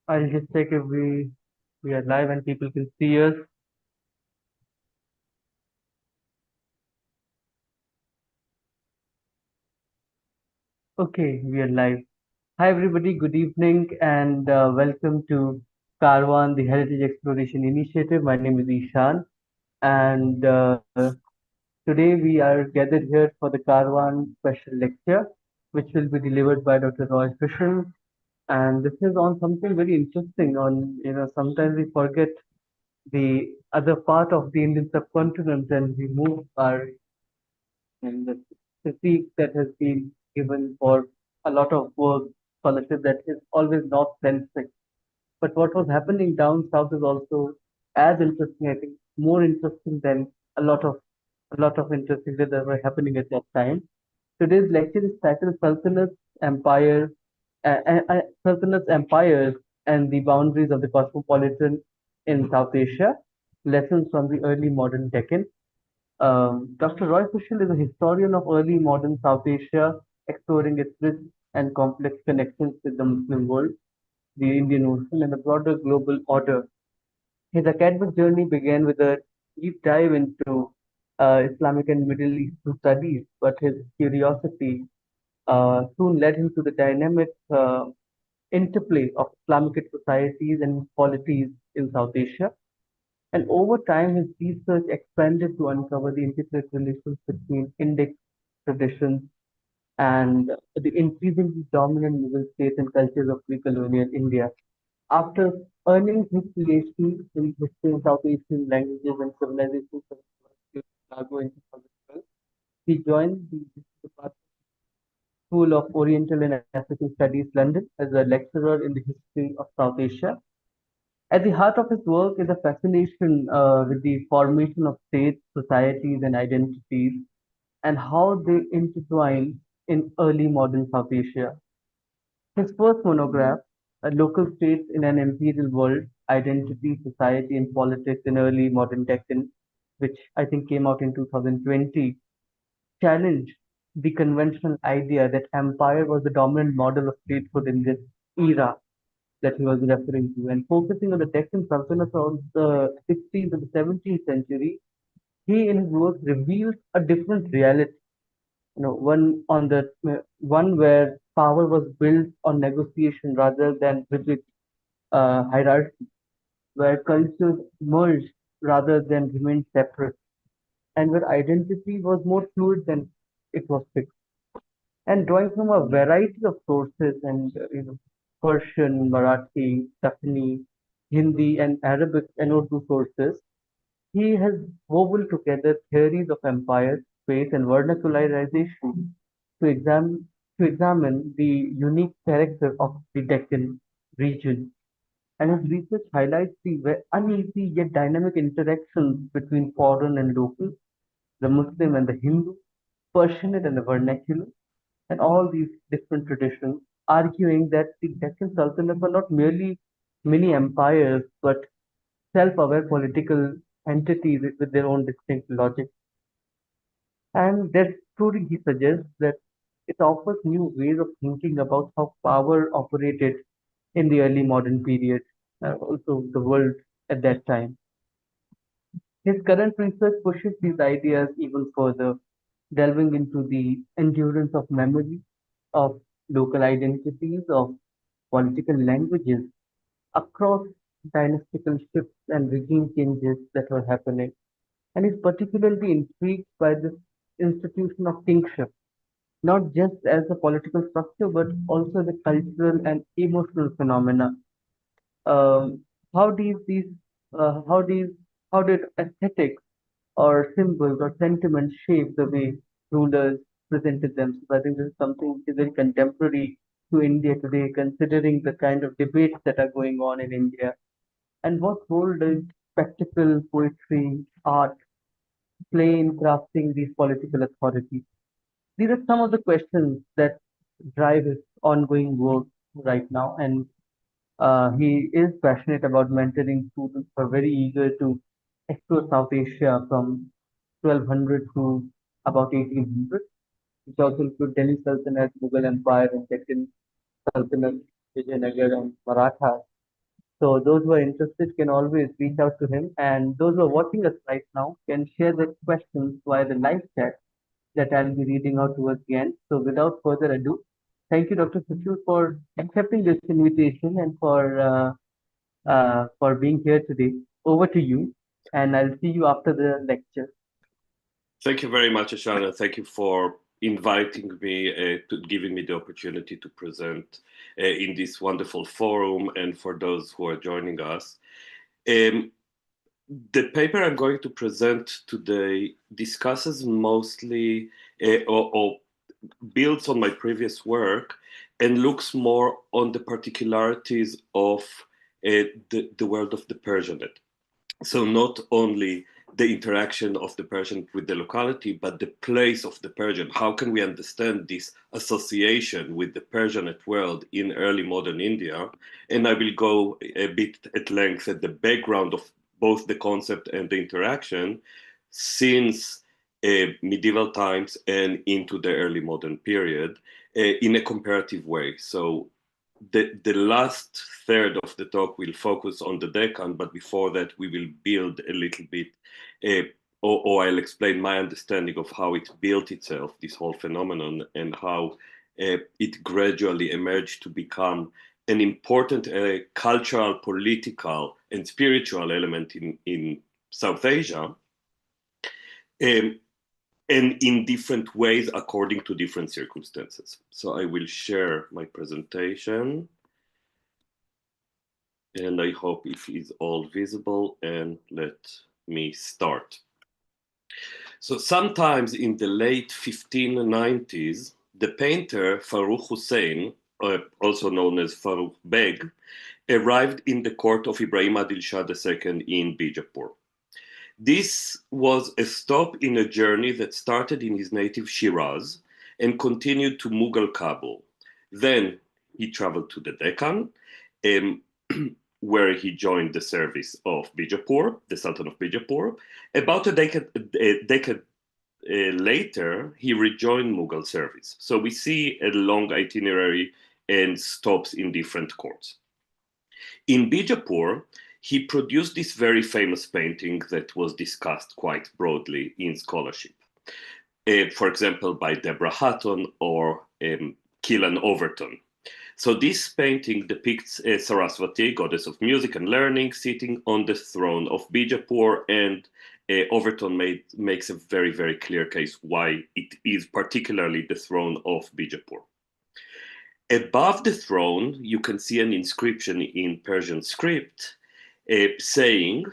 I'll just check if we are live and people can see us. Okay, we are live. Hi everybody, good evening and welcome to Karwan, the Heritage Exploration Initiative. My name is Ishan and today we are gathered here for the Karwan special lecture, which will be delivered by Dr. Roy Fischel. And this is on something very interesting. Sometimes we forget the other part of the Indian subcontinent and we move our and the critique that has been given for a lot of work, scholarship that is always north-centric. But what was happening down south is also as interesting, I think, more interesting than a lot of a lot of interesting things that were happening at that time. Today's lecture is titled Sultanates, Empires, and the Boundaries of the Cosmopolitan in South Asia, Lessons from the Early Modern Deccan. Dr. Roy Fischel is a historian of early modern South Asia, exploring its rich and complex connections with the Muslim world, the Indian Ocean, and the broader global order. His academic journey began with a deep dive into Islamic and Middle Eastern studies, but his curiosity soon led him to the dynamic interplay of Islamicate societies and polities in South Asia. And over time, his research expanded to uncover the intricate relations between Indic traditions and the increasingly dominant Mughal states and cultures of pre-colonial India. After earning his PhD in history of South Asian languages and civilizations from the University of Chicago in 2012, he joined the Department School of Oriental and African Studies, London, as a lecturer in the history of South Asia. At the heart of his work is a fascination with the formation of states, societies, and identities, and how they intertwine in early modern South Asia. His first monograph, Local States in an Imperial World, Identity, Society, and Politics in Early Modern Deccan, which I think came out in 2020, challenged the conventional idea that empire was the dominant model of statehood in this era that he was referring to. And focusing on the Deccan Sultanates of the 16th and the 17th century, he in his work reveals a different reality. One where power was built on negotiation rather than rigid hierarchy, where cultures merged rather than remained separate, and where identity was more fluid than it was fixed. And drawing from a variety of sources and Persian, Marathi, Dakhani, Hindi, and Arabic and Urdu sources, he has woven together theories of empire, space, and vernacularization to examine to examine the unique character of the Deccan region. And his research highlights the uneasy yet dynamic interactions between foreign and local, the Muslim and the Hindu, Persianate and the vernacular, and all these different traditions, arguing that the Deccan Sultanates were not merely mini empires, but self-aware political entities with their own distinct logic. And their story, he suggests that it offers new ways of thinking about how power operated in the early modern period, also the world at that time. His current research pushes these ideas even further, delving into the endurance of memory, of local identities, of political languages across dynastical shifts and regime changes that were happening. And is particularly intrigued by this institution of kingship, not just as a political structure, but also the cultural and emotional phenomena. Um, how these how these how did aesthetics or symbols or sentiments shape the way rulers presented themselves? I think this is something which is very contemporary to India today, considering the kind of debates that are going on in India. And what role does spectacle, poetry, art play in crafting these political authorities? These are some of the questions that drive his ongoing work right now. And he is passionate about mentoring students who are very eager to explore South Asia from 1200 to about 1800, which also include Delhi Sultanate, Mughal Empire, and Deccan Sultanate, Vijayanagar, and Marathas. So those who are interested can always reach out to him, and those who are watching us right now can share their questions via the live chat that I'll be reading out towards the end. So without further ado, thank you, Dr. Fischel, for accepting this invitation and for being here today. Over to you, and I'll see you after the lecture. Thank you very much, Ashana. Thank you for inviting me, to giving me the opportunity to present in this wonderful forum, and for those who are joining us. Um, the paper I'm going to present today discusses mostly or builds on my previous work and looks more on the particularities of the world of the Persianate. So not only the interaction of the Persian with the locality, but the place of the Persian. How can we understand this association with the Persianate world in early modern India? And I will go a bit at length at the background of both the concept and the interaction since medieval times and into the early modern period in a comparative way. So the last third of the talk will focus on the Deccan, but before that we will build a little bit, or I'll explain my understanding of how it built itself, this whole phenomenon, and how it gradually emerged to become an important cultural, political, and spiritual element in South Asia, and in different ways according to different circumstances. So I will share my presentation. And I hope it is all visible, and let me start. So sometimes in the late 1590s, the painter Farrukh Hussein, also known as Farrukh Beg, arrived in the court of Ibrahim Adil Shah II in Bijapur. This was a stop in a journey that started in his native Shiraz and continued to Mughal Kabul. Then he traveled to the Deccan, where he joined the service of Bijapur, the Sultan of Bijapur. About a decade later, he rejoined Mughal service. So we see a long itinerary and stops in different courts. In Bijapur, he produced this very famous painting that was discussed quite broadly in scholarship. For example, by Deborah Hatton or Keelan Overton. So this painting depicts Saraswati, goddess of music and learning, sitting on the throne of Bijapur, and Overton makes a very, very clear case why it is particularly the throne of Bijapur. Above the throne, you can see an inscription in Persian script saying,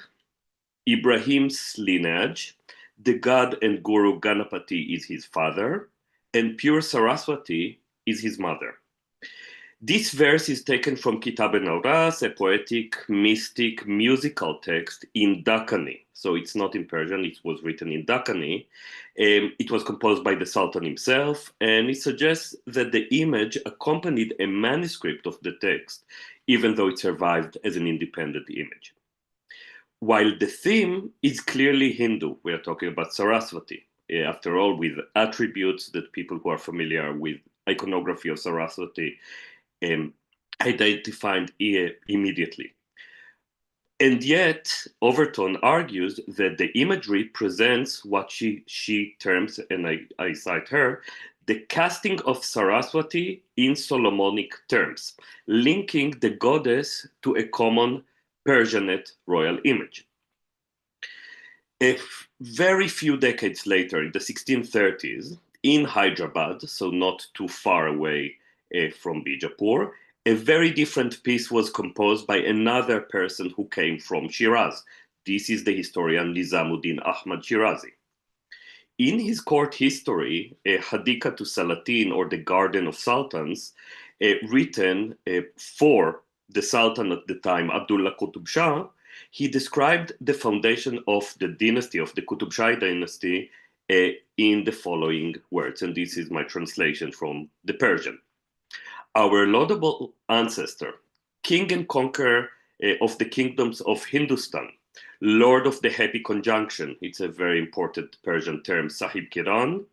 Ibrahim's lineage, the god and guru Ganapati is his father, and pure Saraswati is his mother. This verse is taken from Kitab-e-Nawras, a poetic, mystic, musical text in Dakhani. So it's not in Persian, it was written in Dakhani. It was composed by the Sultan himself, and it suggests that the image accompanied a manuscript of the text, even though it survived as an independent image. While the theme is clearly Hindu, we are talking about Saraswati. After all, with attributes that people who are familiar with iconography of Saraswati identified immediately. And yet, Overton argues that the imagery presents what she terms, and I cite her, the casting of Saraswati in Solomonic terms, linking the goddess to a common Persianate royal image. A very few decades later, in the 1630s, in Hyderabad, so not too far away from Bijapur, a very different piece was composed by another person who came from Shiraz. This is the historian Nizamuddin Ahmad Shirazi. In his court history, Hadika to Salatin, or the Garden of Sultans, written for the Sultan at the time, Abdullah Qutb Shah, he described the foundation of the dynasty, of the Qutb Shahi dynasty, in the following words, and this is my translation from the Persian. Our laudable ancestor, king and conqueror of the kingdoms of Hindustan, lord of the happy conjunction, it's a very important Persian term, Sahib Kiran,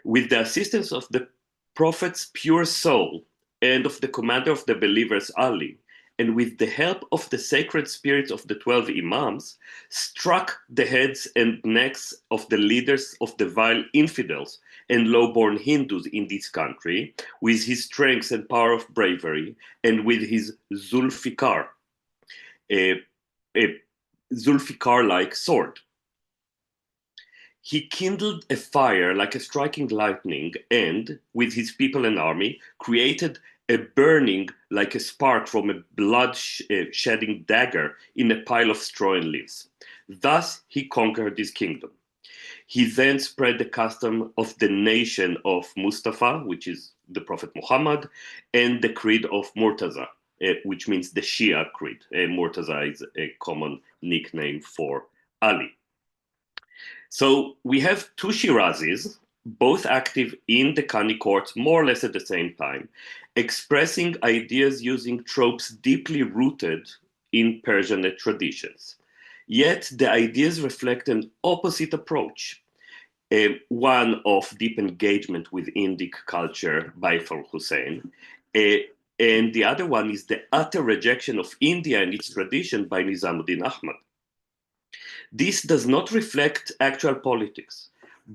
with the assistance of the prophet's pure soul and of the commander of the believers, Ali, and with the help of the sacred spirits of the 12 imams, struck the heads and necks of the leaders of the vile infidels and low-born Hindus in this country with his strength and power of bravery, and with his Zulfikar, a Zulfikar-like sword. He kindled a fire like a striking lightning and, with his people and army, created a burning like a spark from a blood-shedding dagger in a pile of straw and leaves. Thus he conquered his kingdom. He then spread the custom of the nation of Mustafa, which is the Prophet Muhammad, and the creed of Murtaza, which means the Shia creed. Murtaza is a common nickname for Ali. So we have two Shirazis, both active in the Dakhani courts more or less at the same time, expressing ideas using tropes deeply rooted in Persianate traditions. Yet the ideas reflect an opposite approach, one of deep engagement with Indic culture by Farrukh Hussein, and the other one is the utter rejection of India and its tradition by Nizamuddin Ahmad. This does not reflect actual politics.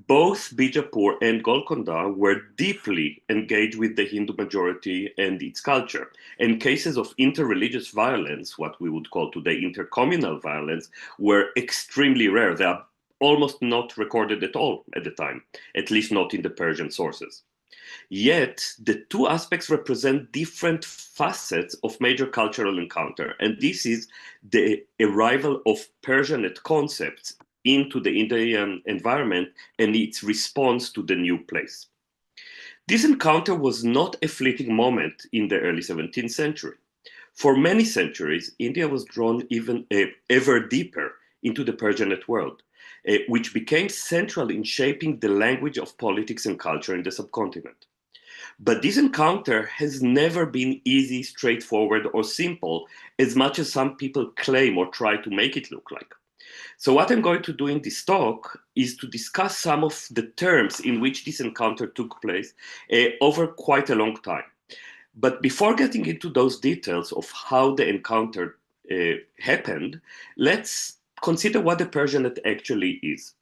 Both Bijapur and Golconda were deeply engaged with the Hindu majority and its culture, and cases of interreligious violence, what we would call today intercommunal violence, were extremely rare. They are almost not recorded at all at the time, at least not in the Persian sources. Yet, the two aspects represent different facets of major cultural encounter, and this is the arrival of Persianate concepts into the Indian environment and its response to the new place. This encounter was not a fleeting moment in the early 17th century. For many centuries, India was drawn even ever deeper into the Persianate world, which became central in shaping the language of politics and culture in the subcontinent. But this encounter has never been easy, straightforward, or simple, as much as some people claim or try to make it look like. So what I'm going to do in this talk is to discuss some of the terms in which this encounter took place over quite a long time. But before getting into those details of how the encounter happened, let's consider what the Persianate actually is.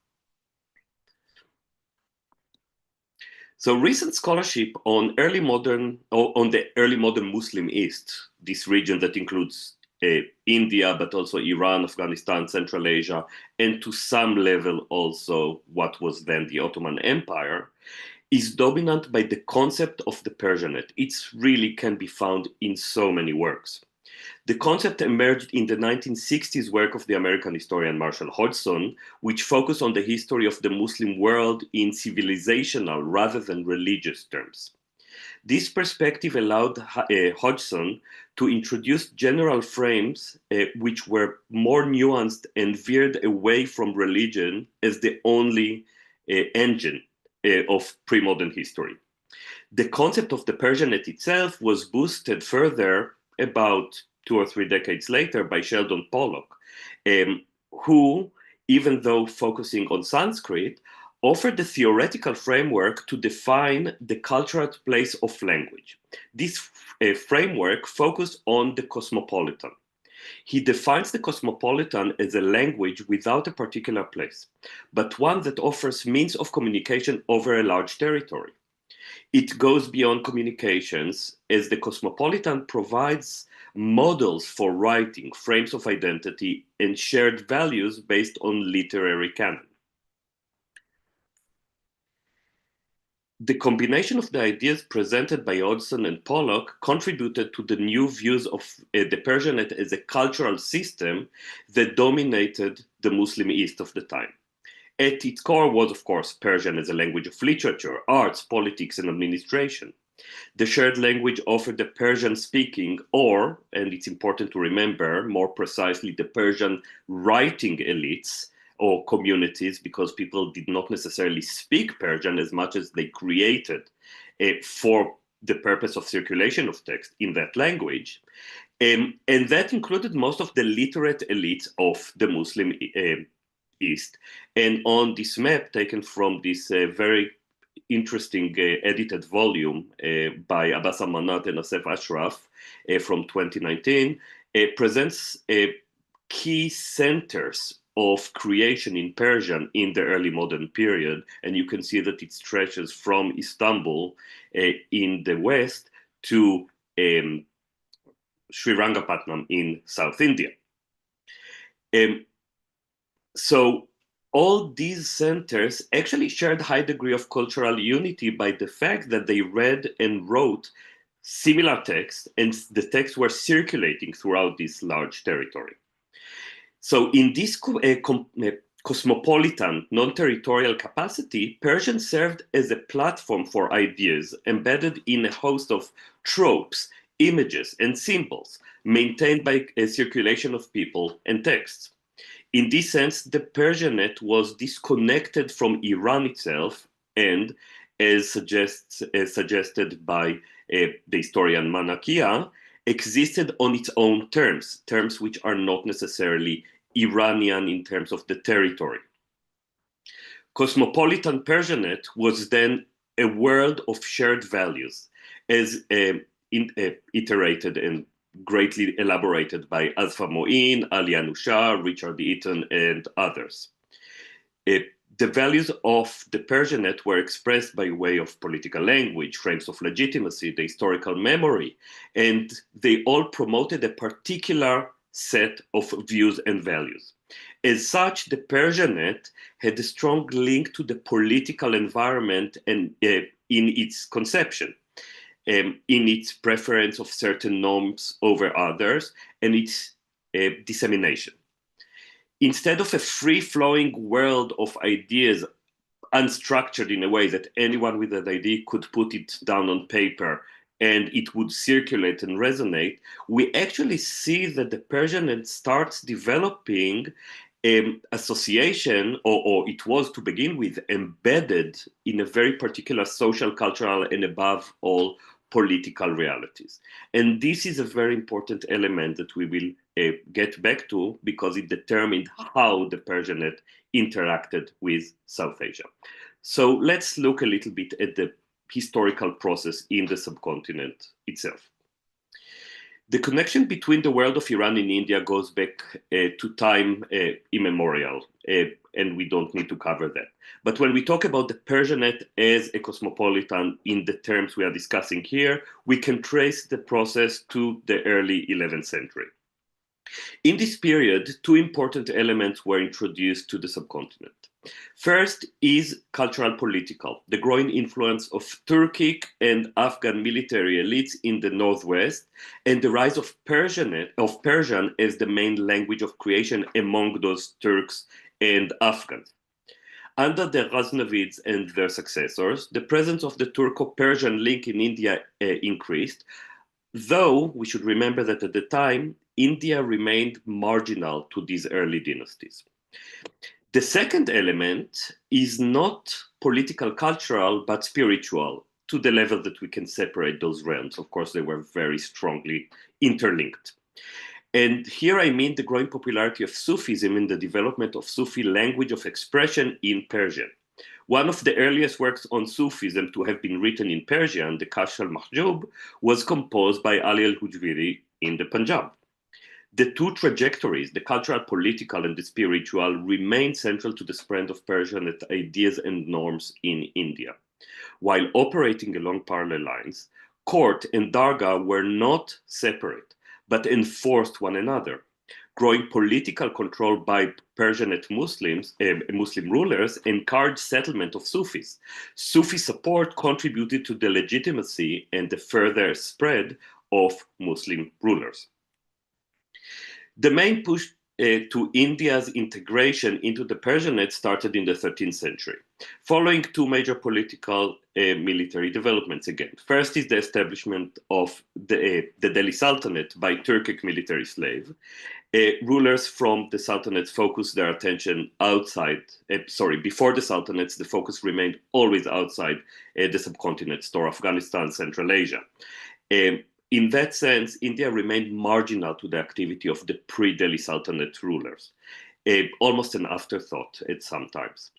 So recent scholarship on the early modern Muslim East, this region that includes India, but also Iran, Afghanistan, Central Asia, and to some level also what was then the Ottoman Empire, is dominant by the concept of the Persianate. It really can be found in so many works. The concept emerged in the 1960s work of the American historian Marshall Hodgson, which focused on the history of the Muslim world in civilizational rather than religious terms. This perspective allowed Hodgson to introduce general frames which were more nuanced and veered away from religion as the only engine of pre-modern history. The concept of the Persianate itself was boosted further about 2 or 3 decades later by Sheldon Pollock, who, even though focusing on Sanskrit, offered the theoretical framework to define the cultural place of language. This framework focused on the cosmopolitan. He defines the cosmopolitan as a language without a particular place, but one that offers means of communication over a large territory. It goes beyond communications, as the cosmopolitan provides models for writing, frames of identity, and shared values based on literary canon. The combination of the ideas presented by Hodgson and Pollock contributed to the new views of the Persianate as a cultural system that dominated the Muslim East of the time. At its core was, of course, Persian as a language of literature, arts, politics, and administration. The shared language offered the Persian-speaking, or, and it's important to remember, more precisely, the Persian writing elites or communities, because people did not necessarily speak Persian as much as they created for the purpose of circulation of text in that language. And that included most of the literate elites of the Muslim East. And on this map taken from this very interesting edited volume by Abbas Amanat and Asef Ashraf from 2019 presents key centers of creation in Persian in the early modern period. And you can see that it stretches from Istanbul in the west to Srirangapatnam in South India. So all these centers actually shared high degree of cultural unity by the fact that they read and wrote similar texts, and the texts were circulating throughout this large territory. So in this cosmopolitan, non-territorial capacity, Persian served as a platform for ideas embedded in a host of tropes, images, and symbols maintained by a circulation of people and texts. In this sense, the Persianate was disconnected from Iran itself and, as suggested by the historian Manakia, existed on its own terms, terms which are not necessarily Iranian in terms of the territory. Cosmopolitan Persianate was then a world of shared values, as iterated and greatly elaborated by Azfa Moin, Ali Anusha, Richard Eaton, and others. The values of the Persianate were expressed by way of political language, frames of legitimacy, the historical memory, and they all promoted a particular set of views and values. As such, the Persianate had a strong link to the political environment and in its conception. In its preference of certain norms over others, and its dissemination. Instead of a free-flowing world of ideas, unstructured in a way that anyone with an idea could put it down on paper and it would circulate and resonate, we actually see that the Persianate starts developing association, or it was to begin with, embedded in a very particular social, cultural, and above all, political realities. And this is a very important element that we will get back to because it determined how the Persianate interacted with South Asia. So let's look a little bit at the historical process in the subcontinent itself. The connection between the world of Iran and India goes back to time immemorial, and we don't need to cover that. But when we talk about the Persianate as a cosmopolitan in the terms we are discussing here, we can trace the process to the early 11th century. In this period, two important elements were introduced to the subcontinent. First is cultural political, the growing influence of Turkic and Afghan military elites in the northwest, and the rise of Persian as the main language of creation among those Turks and Afghans. Under the Ghaznavids and their successors, the presence of the Turco-Persian link in India increased, though we should remember that at the time, India remained marginal to these early dynasties. The second element is not political, cultural, but spiritual, to the level that we can separate those realms. Of course, they were very strongly interlinked. And here I mean the growing popularity of Sufism and the development of Sufi language of expression in Persian. One of the earliest works on Sufism to have been written in Persian, the Kashf al-Mahjub, was composed by Ali al-Hujwiri in the Punjab. The two trajectories, the cultural, political, and the spiritual, remain central to the spread of Persianate ideas and norms in India. While operating along parallel lines, court and dargah were not separate, but enforced one another. Growing political control by Persianate Muslim rulers encouraged settlement of Sufis. Sufi support contributed to the legitimacy and the further spread of Muslim rulers. The main push to India's integration into the Persianate started in the 13th century, following two major political military developments again. First is the establishment of the Delhi Sultanate by Turkic military slave. Rulers from the Sultanates focused their attention before the Sultanates, the focus remained always outside the subcontinent, or Afghanistan, Central Asia. In that sense, India remained marginal to the activity of the pre-Delhi Sultanate rulers, almost an afterthought at some times.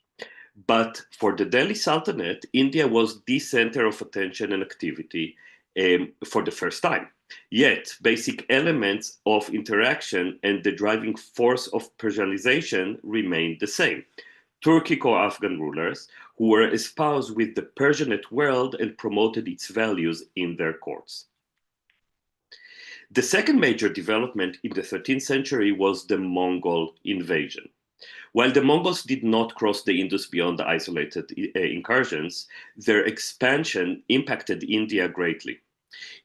But for the Delhi Sultanate, India was the center of attention and activity for the first time. Yet, basic elements of interaction and the driving force of Persianization remained the same. Turkic or Afghan rulers who were espoused with the Persianate world and promoted its values in their courts. The second major development in the 13th century was the Mongol invasion. While the Mongols did not cross the Indus beyond the isolated incursions, their expansion impacted India greatly.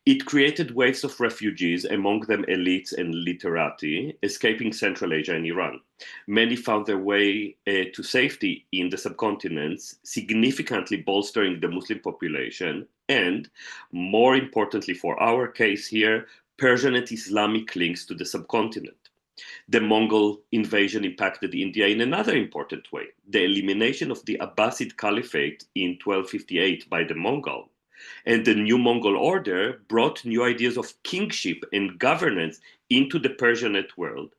It created waves of refugees, among them elites and literati, escaping Central Asia and Iran. Many found their way to safety in the subcontinents, significantly bolstering the Muslim population, and, more importantly for our case here, Persianate Islamic links to the subcontinent. The Mongol invasion impacted India in another important way. The elimination of the Abbasid Caliphate in 1258 by the Mongol and the new Mongol order brought new ideas of kingship and governance into the Persianate world.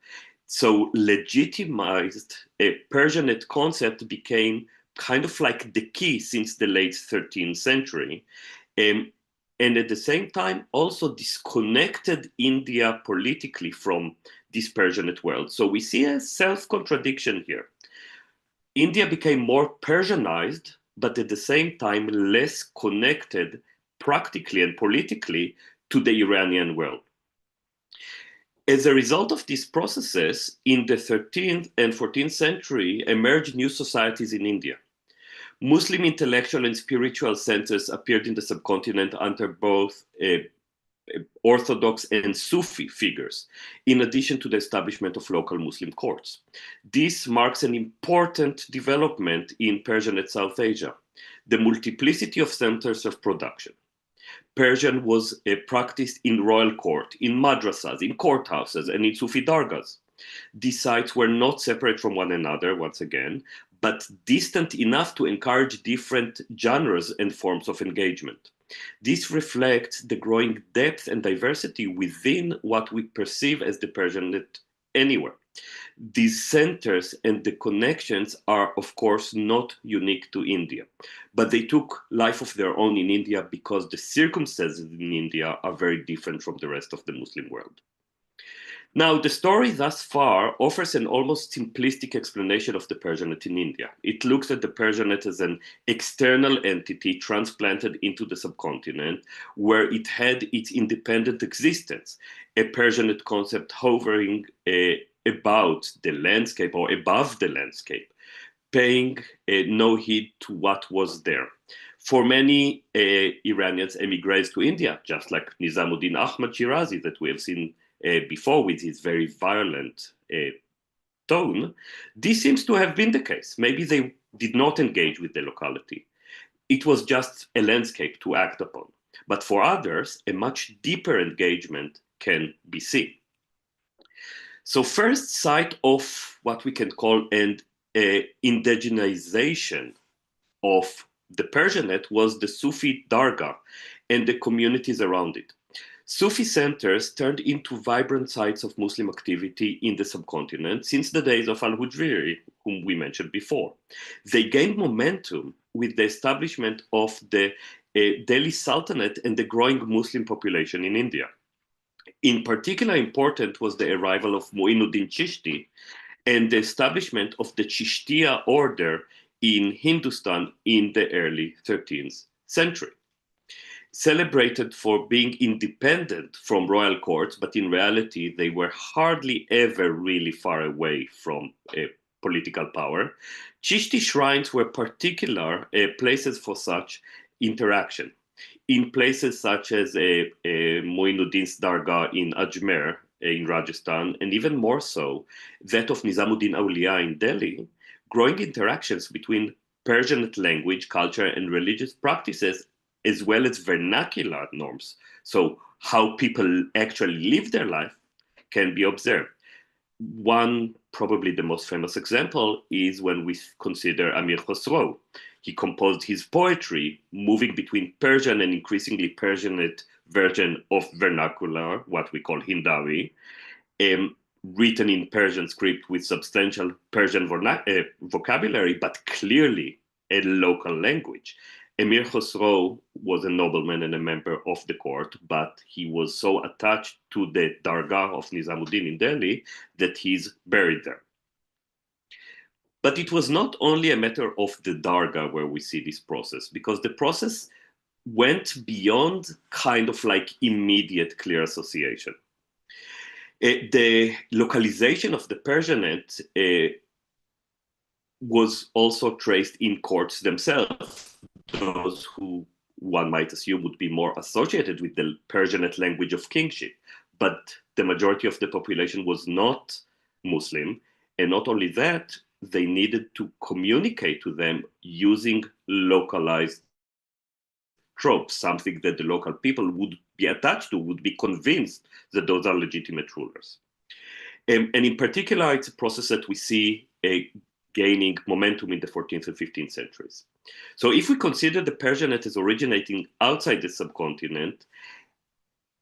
So legitimized a Persianate concept became kind of like the key since the late 13th century. And at the same time, also disconnected India politically from this Persianate world. So we see a self-contradiction here. India became more Persianized, but at the same time less connected practically and politically to the Iranian world. As a result of these processes, in the 13th and 14th century emerged new societies in India. Muslim intellectual and spiritual centers appeared in the subcontinent under both Orthodox and Sufi figures, in addition to the establishment of local Muslim courts. This marks an important development in Persianate South Asia, the multiplicity of centers of production. Persian was practiced in royal court, in madrasas, in courthouses, and in Sufi dargahs. These sites were not separate from one another, once again, but distant enough to encourage different genres and forms of engagement. This reflects the growing depth and diversity within what we perceive as the Persianate anywhere. These centers and the connections are, of course, not unique to India, but they took life of their own in India because the circumstances in India are very different from the rest of the Muslim world. Now, the story thus far offers an almost simplistic explanation of the Persianate in India. It looks at the Persianate as an external entity transplanted into the subcontinent, where it had its independent existence, a Persianate concept hovering about the landscape or above the landscape, paying no heed to what was there. For many Iranians, emigres to India, just like Nizamuddin Ahmad Shirazi that we have seen before with his very violent tone, this seems to have been the case. Maybe they did not engage with the locality. It was just a landscape to act upon. But for others, a much deeper engagement can be seen. So first sight of what we can call an indigenization of the Persianate was the Sufi Dargah and the communities around it. Sufi centers turned into vibrant sites of Muslim activity in the subcontinent since the days of al-Hujwiri, whom we mentioned before. They gained momentum with the establishment of the Delhi Sultanate and the growing Muslim population in India. In particular important was the arrival of Mu'inuddin Chishti and the establishment of the Chishtiya order in Hindustan in the early 13th century. Celebrated for being independent from royal courts, but in reality, they were hardly ever really far away from political power. Chishti shrines were particular places for such interaction. In places such as Muinuddin's Dargah in Ajmer, in Rajasthan, and even more so, that of Nizamuddin Awliya in Delhi, growing interactions between Persianate language, culture, and religious practices as well as vernacular norms, so how people actually live their life, can be observed. One, probably the most famous example, is when we consider Amir Khosrow. He composed his poetry moving between Persian and increasingly Persianate version of vernacular, what we call Hindawi, written in Persian script with substantial Persian vocabulary, but clearly a local language. Emir Khosrow was a nobleman and a member of the court, but he was so attached to the Dargah of Nizamuddin in Delhi that he's buried there. But it was not only a matter of the Dargah where we see this process, because the process went beyond kind of like immediate clear association. The localization of the Persianate was also traced in courts themselves, those who one might assume would be more associated with the Persianate language of kingship. But the majority of the population was not Muslim. And not only that, they needed to communicate to them using localized tropes, something that the local people would be attached to, would be convinced that those are legitimate rulers. And in particular, it's a process that we see gaining momentum in the 14th and 15th centuries. So if we consider the Persianate as originating outside the subcontinent,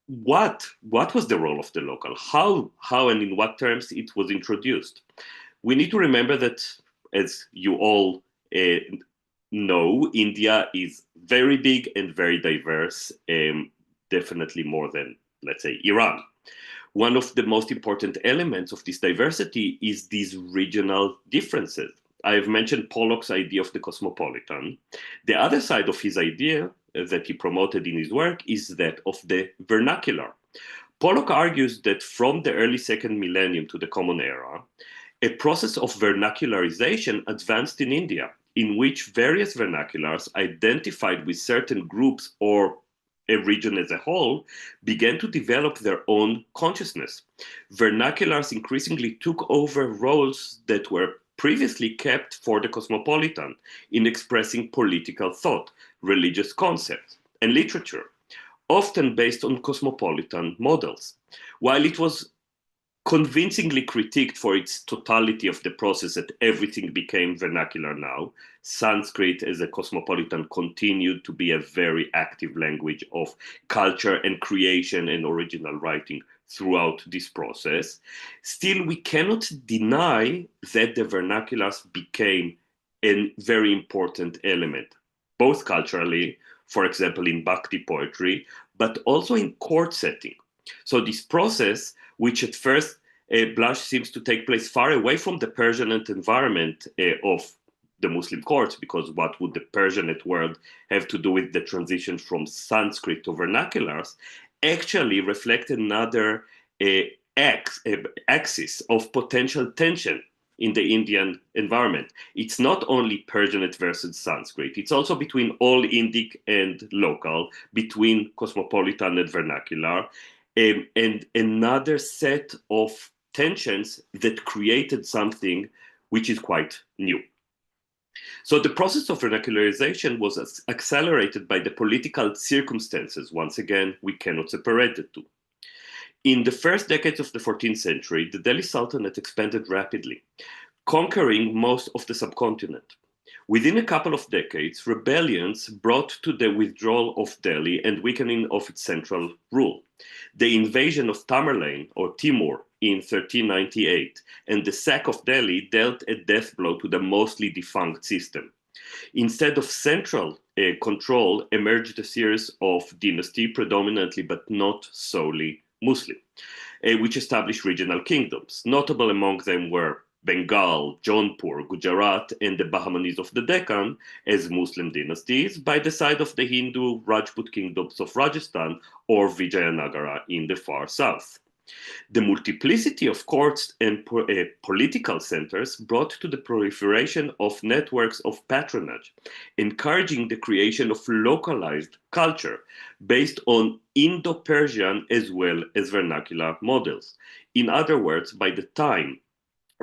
what was the role of the local? How and in what terms it was introduced? We need to remember that, as you all know, India is very big and very diverse, definitely more than, let's say, Iran. One of the most important elements of this diversity is these regional differences. I have mentioned Pollock's idea of the cosmopolitan. The other side of his idea that he promoted in his work is that of the vernacular. Pollock argues that from the early second millennium to the Common Era, a process of vernacularization advanced in India, in which various vernaculars identified with certain groups or a region as a whole began to develop their own consciousness. Vernaculars increasingly took over roles that were previously kept for the cosmopolitan in expressing political thought, religious concepts, and literature, often based on cosmopolitan models. While it was convincingly critiqued for its totality of the process that everything became vernacular now, Sanskrit as a cosmopolitan continued to be a very active language of culture and creation and original writing throughout this process. Still, we cannot deny that the vernaculars became a very important element, both culturally, for example, in Bhakti poetry, but also in court setting. So this process, which at first blush seems to take place far away from the Persianate environment of the Muslim courts, because what would the Persianate world have to do with the transition from Sanskrit to vernaculars, actually reflect another axis of potential tension in the Indian environment. It's not only Persianate versus Sanskrit, it's also between all Indic and local, between cosmopolitan and vernacular, and another set of tensions that created something which is quite new. So the process of vernacularization was accelerated by the political circumstances. Once again, we cannot separate the two. In the first decades of the 14th century, the Delhi Sultanate expanded rapidly, conquering most of the subcontinent. Within a couple of decades, rebellions brought to the withdrawal of Delhi and weakening of its central rule. The invasion of Tamerlane, or Timur, in 1398 and the sack of Delhi dealt a death blow to the mostly defunct system. Instead of central control emerged a series of dynasties, predominantly but not solely Muslim, which established regional kingdoms. Notable among them were Bengal, Jaunpur, Gujarat, and the Bahmanis of the Deccan as Muslim dynasties by the side of the Hindu Rajput kingdoms of Rajasthan or Vijayanagara in the far south. The multiplicity of courts and political centers brought to the proliferation of networks of patronage, encouraging the creation of localized culture based on Indo-Persian as well as vernacular models. In other words, by the time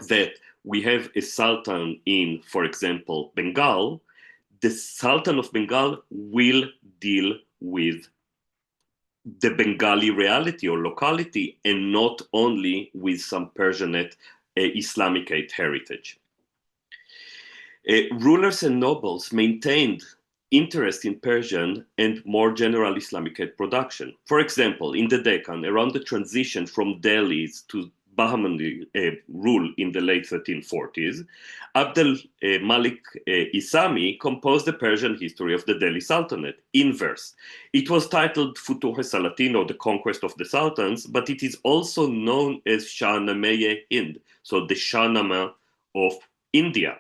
that we have a sultan in, for example, Bengal, the Sultan of Bengal will deal with the Bengali reality or locality and not only with some Persianate Islamicate heritage. Rulers and nobles maintained interest in Persian and more general Islamicate production. For example, in the Deccan, around the transition from Delhi's to Bahmani rule in the late 1340s, Abdel Malik Isami composed the Persian history of the Delhi Sultanate in verse. It was titled Futuh Salatin, or the Conquest of the Sultans, but it is also known as Shahnameh Hind, so the Shahnameh of India,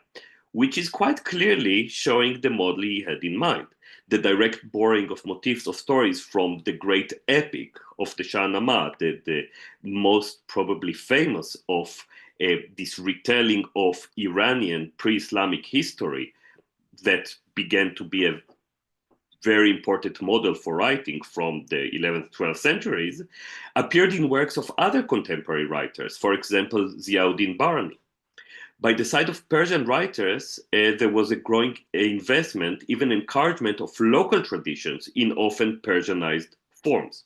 which is quite clearly showing the model he had in mind. The direct borrowing of motifs of stories from the great epic of the Shahnameh, the most probably famous of this retelling of Iranian pre-Islamic history that began to be a very important model for writing from the 11th, 12th centuries, appeared in works of other contemporary writers, for example, Ziauddin Barani. By the side of Persian writers, there was a growing investment, even encouragement of local traditions in often Persianized forms.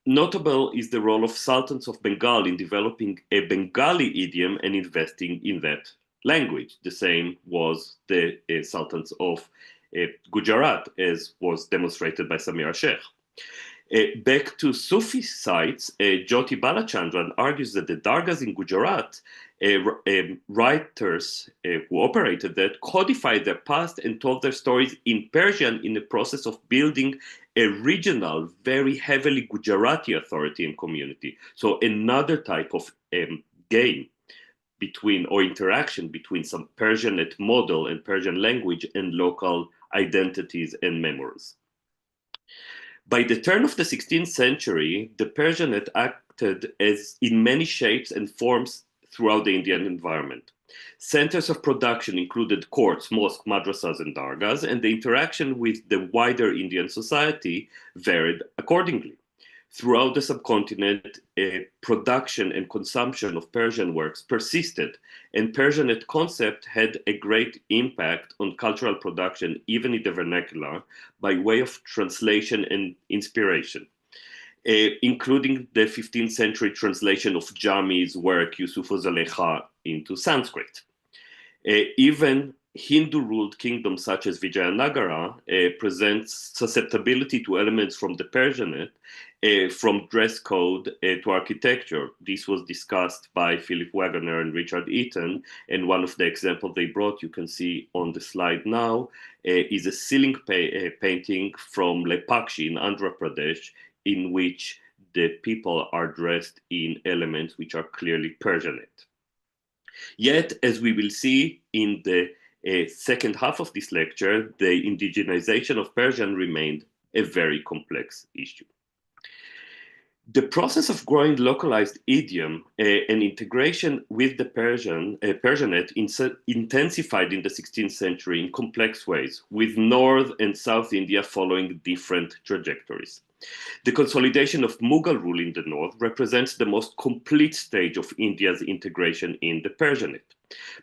Notable is the role of sultans of Bengal in developing a Bengali idiom and investing in that language. The same was the sultans of Gujarat, as was demonstrated by Samira Sheikh. Back to Sufi sites, Jyoti Balachandran argues that the Dargahs in Gujarat, writers who operated that, codified their past and told their stories in Persian in the process of building a regional, very heavily Gujarati authority and community. So another type of game between, or interaction between, some Persianate model and Persian language and local identities and memories. By the turn of the 16th century, the Persianate acted as in many shapes and forms throughout the Indian environment. Centers of production included courts, mosques, madrasas, and dargahs, and the interaction with the wider Indian society varied accordingly. Throughout the subcontinent, production and consumption of Persian works persisted, and Persianate concept had a great impact on cultural production, even in the vernacular, by way of translation and inspiration, including the 15th century translation of Jami's work, Yusuf Zaleha, into Sanskrit. Even Hindu-ruled kingdoms such as Vijayanagara presents susceptibility to elements from the Persianate, from dress code to architecture. This was discussed by Philip Wagner and Richard Eaton, and one of the examples they brought, you can see on the slide now, is a ceiling painting from Lepakshi in Andhra Pradesh, in which the people are dressed in elements which are clearly Persianate. Yet, as we will see in the second half of this lecture, the indigenization of Persian remained a very complex issue. The process of growing localized idiom and integration with the Persianate intensified in the 16th century in complex ways, with North and South India following different trajectories. The consolidation of Mughal rule in the north represents the most complete stage of India's integration in the Persianate.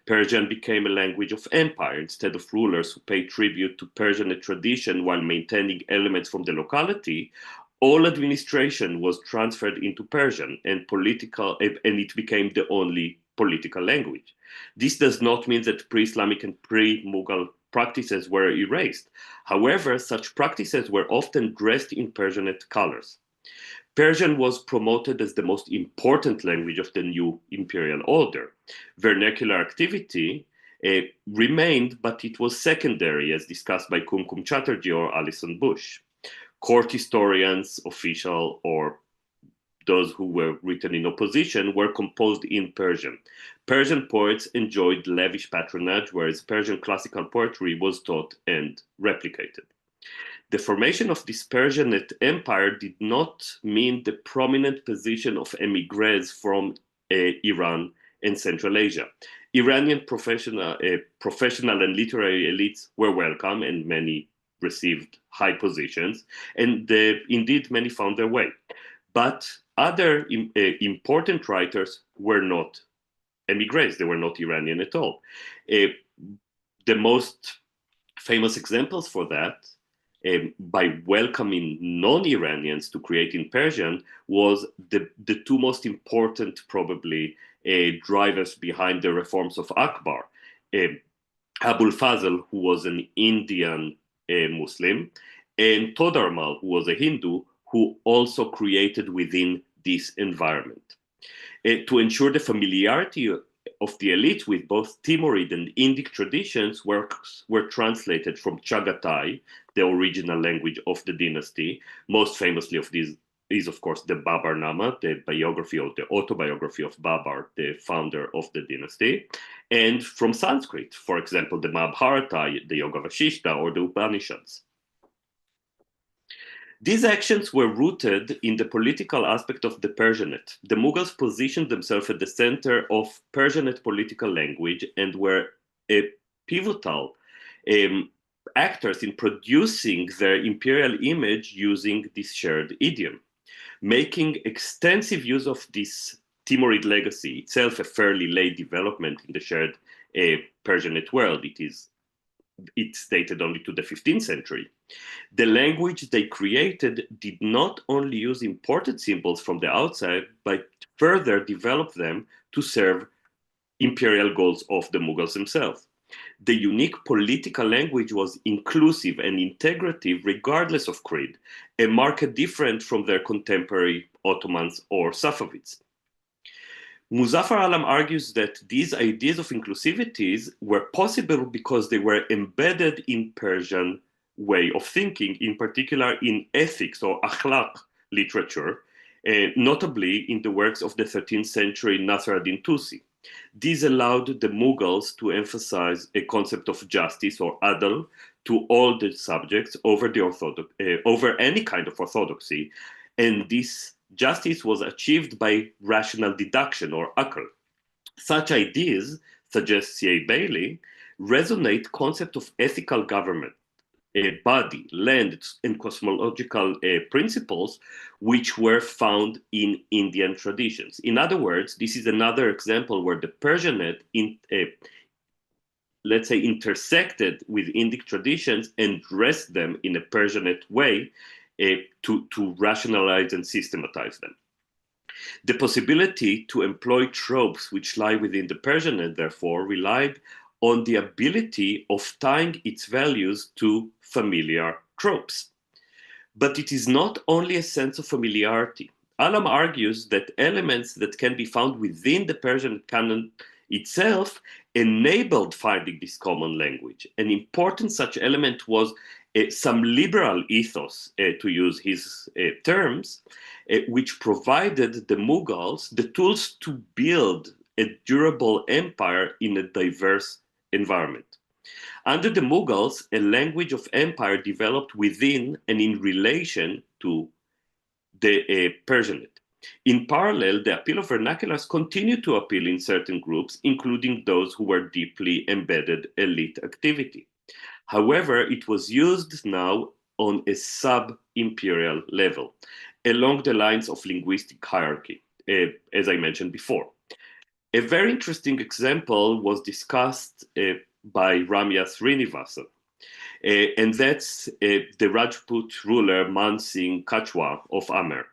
Persian became a language of empire instead of rulers who paid tribute to Persianate tradition while maintaining elements from the locality. All administration was transferred into Persian and it became the only political language. This does not mean that pre-Islamic and pre-Mughal practices were erased. However, such practices were often dressed in Persianate colors. Persian was promoted as the most important language of the new imperial order. Vernacular activity remained, but it was secondary, as discussed by Kumkum Chatterjee or Alison Bush. Court historians, official, or those who were written in opposition were composed in Persian. Persian poets enjoyed lavish patronage, whereas Persian classical poetry was taught and replicated. The formation of this Persianate empire did not mean the prominent position of emigres from Iran and Central Asia. Iranian professional and literary elites were welcome, and many received high positions, and indeed many found their way. But other important writers were not emigres, they were not Iranian at all. The most famous examples for that, by welcoming non-Iranians to create in Persian, was the two most important, probably, drivers behind the reforms of Akbar. Abul Fazl, who was an Indian Muslim, and Todarmal, who was a Hindu, who also created within this environment. To ensure the familiarity of the elite with both Timurid and Indic traditions, works were translated from Chagatai, the original language of the dynasty. Most famously of these is, of course, the Babarnama, the biography or the autobiography of Babar, the founder of the dynasty, and from Sanskrit, for example, the Mahabharata, the Yoga Vashishta, or the Upanishads. These actions were rooted in the political aspect of the Persianate. The Mughals positioned themselves at the center of Persianate political language and were pivotal actors in producing their imperial image using this shared idiom, making extensive use of this Timurid legacy, itself a fairly late development in the shared Persianate world. It's dated only to the 15th century. The language they created did not only use imported symbols from the outside, but further developed them to serve imperial goals of the Mughals themselves. The unique political language was inclusive and integrative regardless of creed, a mark different from their contemporary Ottomans or Safavids. Muzaffar Alam argues that these ideas of inclusivities were possible because they were embedded in Persian way of thinking, in particular in ethics or akhlaq literature, notably in the works of the 13th century Nasr ad-Din Tusi. These allowed the Mughals to emphasize a concept of justice or adl to all the subjects over any kind of orthodoxy, and this justice was achieved by rational deduction or akl. Such ideas, suggests C.A. Bailey, resonate concept of ethical government, body, land, and cosmological principles which were found in Indian traditions. In other words, this is another example where the Persianate let's say, intersected with Indic traditions and dressed them in a Persianate way to rationalize and systematize them. The possibility to employ tropes which lie within the Persianate, therefore, relied on the ability of tying its values to familiar tropes. But it is not only a sense of familiarity. Alam argues that elements that can be found within the Persian canon itself enabled finding this common language. An important such element was some liberal ethos, to use his terms, which provided the Mughals the tools to build a durable empire in a diverse environment. Under the Mughals, a language of empire developed within and in relation to the Persianate. In parallel, the appeal of vernaculars continued to appeal in certain groups, including those who were deeply embedded elite activity. However, it was used now on a sub-imperial level, along the lines of linguistic hierarchy, as I mentioned before. A very interesting example was discussed by Ramya Srinivasan, and that's the Rajput ruler Man Singh Kachwa of Amer.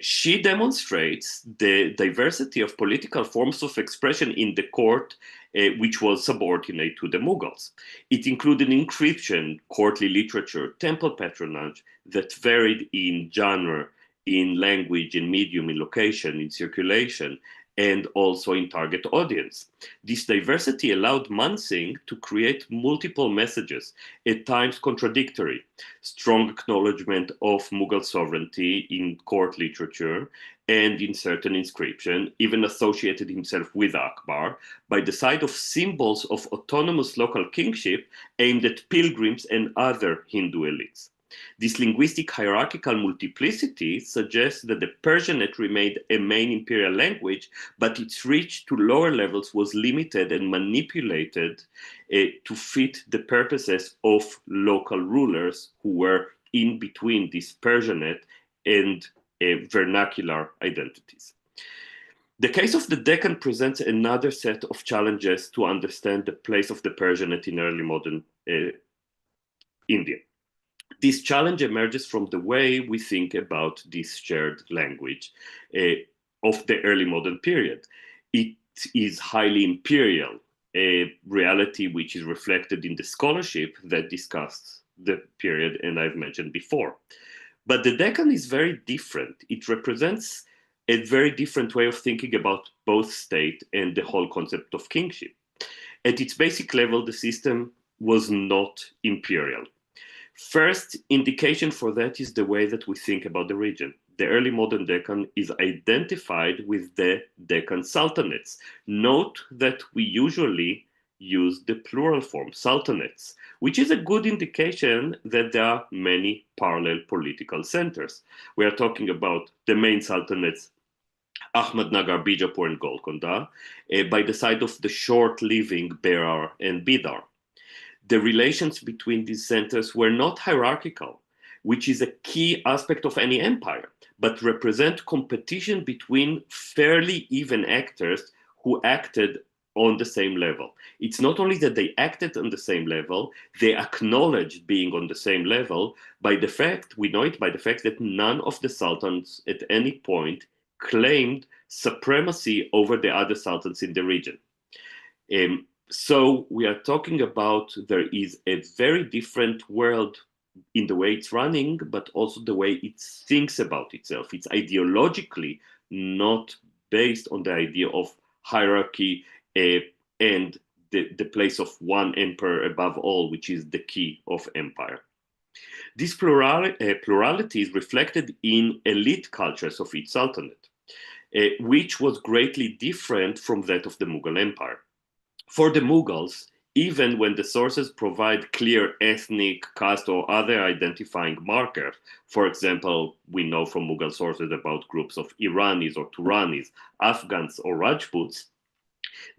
She demonstrates the diversity of political forms of expression in the court, which was subordinate to the Mughals. It included inscription, courtly literature, temple patronage that varied in genre, in language, in medium, in location, in circulation, and also in target audience. This diversity allowed Man Singh to create multiple messages, at times contradictory, strong acknowledgement of Mughal sovereignty in court literature and in certain inscription, even associated himself with Akbar by the side of symbols of autonomous local kingship aimed at pilgrims and other Hindu elites. This linguistic hierarchical multiplicity suggests that the Persianate remained a main imperial language, but its reach to lower levels was limited and manipulated to fit the purposes of local rulers who were in between this Persianate and vernacular identities. The case of the Deccan presents another set of challenges to understand the place of the Persianate in early modern India. This challenge emerges from the way we think about this shared language of the early modern period. It is highly imperial, a reality which is reflected in the scholarship that discussed the period and I've mentioned before. But the Deccan is very different. It represents a very different way of thinking about both state and the whole concept of kingship. At its basic level, the system was not imperial. First indication for that is the way that we think about the region. The early modern Deccan is identified with the Deccan Sultanates. Note that we usually use the plural form, Sultanates, which is a good indication that there are many parallel political centers. We are talking about the main Sultanates, Ahmadnagar, Bijapur, and Golconda, by the side of the short-living Berar and Bidar. The relations between these centers were not hierarchical, which is a key aspect of any empire, but represent competition between fairly even actors who acted on the same level. It's not only that they acted on the same level, they acknowledged being on the same level by the fact, we know it by the fact that none of the sultans at any point claimed supremacy over the other sultans in the region. So we are talking about there is a very different world in the way it's running, but also the way it thinks about itself. It's ideologically not based on the idea of hierarchy and the place of one emperor above all, which is the key of empire. This plurality is reflected in elite cultures of each sultanate, which was greatly different from that of the Mughal Empire. For the Mughals, even when the sources provide clear ethnic, caste, or other identifying markers, for example, we know from Mughal sources about groups of Iranis or Turanis, Afghans, or Rajputs,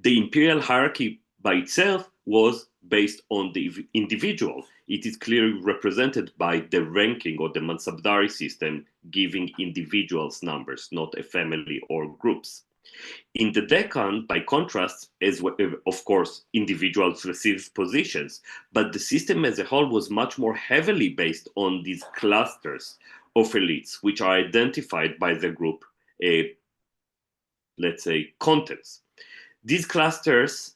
the imperial hierarchy by itself was based on the individual. It is clearly represented by the ranking or the Mansabdari system, giving individuals numbers, not a family or groups. In the Deccan, by contrast, as of course, individuals received positions, but the system as a whole was much more heavily based on these clusters of elites, which are identified by the group, let's say, contents. These clusters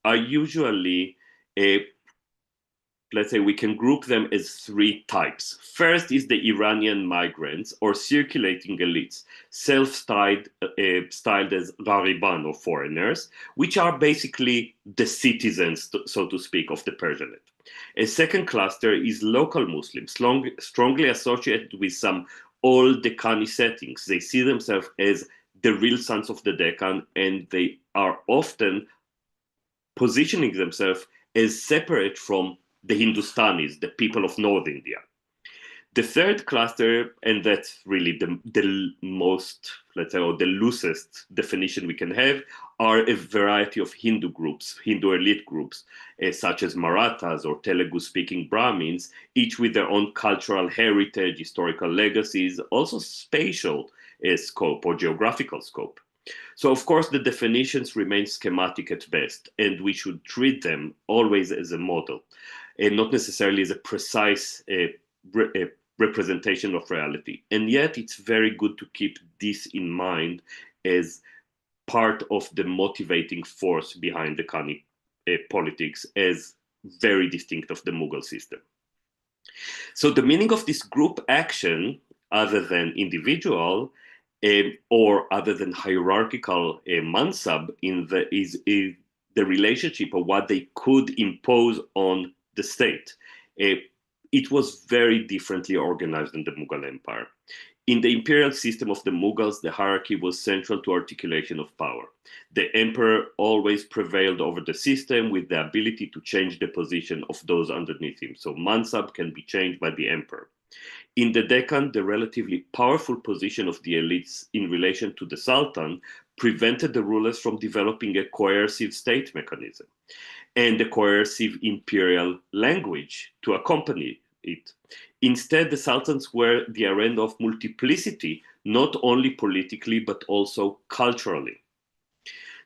are usually, let's say, we can group them as three types. First is the Iranian migrants or circulating elites, self-styled as Ghariban or foreigners, which are basically the citizens, so to speak, of the Persianate. A second cluster is local Muslims, strongly associated with some old Dakhani settings. They see themselves as the real sons of the Deccan, and they are often positioning themselves as separate from the Hindustanis, the people of North India. The third cluster, and that's really the most, let's say, or the loosest definition we can have, are a variety of Hindu groups, Hindu elite groups, such as Marathas or Telugu-speaking Brahmins, each with their own cultural heritage, historical legacies, also spatial scope or geographical scope. So, of course, the definitions remain schematic at best, and we should treat them always as a model, and not necessarily as a precise representation of reality. And yet, it's very good to keep this in mind as part of the motivating force behind the Dakhani politics, as very distinct of the Mughal system. So the meaning of this group action, other than individual, or other than hierarchical mansab, is the relationship of what they could impose on the state. It was very differently organized in the Mughal Empire. In the imperial system of the Mughals, the hierarchy was central to articulation of power. The emperor always prevailed over the system with the ability to change the position of those underneath him. So mansab can be changed by the emperor. In the Deccan, the relatively powerful position of the elites in relation to the Sultan prevented the rulers from developing a coercive state mechanism and a coercive imperial language to accompany it. Instead, the sultans were the arena of multiplicity, not only politically, but also culturally.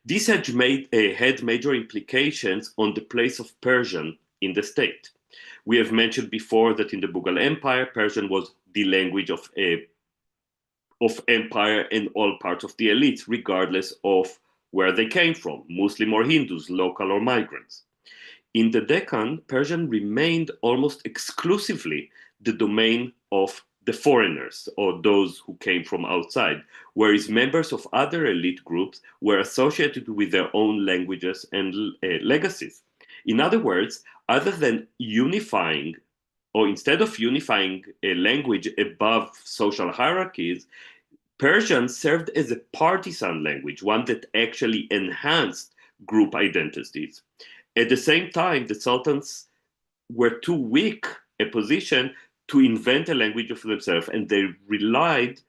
This had major implications on the place of Persian in the state. We have mentioned before that in the Mughal Empire, Persian was the language of empire and all parts of the elites, regardless of where they came from, Muslim or Hindus, local or migrants. In the Deccan, Persian remained almost exclusively the domain of the foreigners or those who came from outside, whereas members of other elite groups were associated with their own languages and legacies. In other words, other than unifying, or instead of unifying a language above social hierarchies, Persian served as a partisan language, one that actually enhanced group identities. At the same time, the sultans were too weak a position to invent a language of themselves, and they relied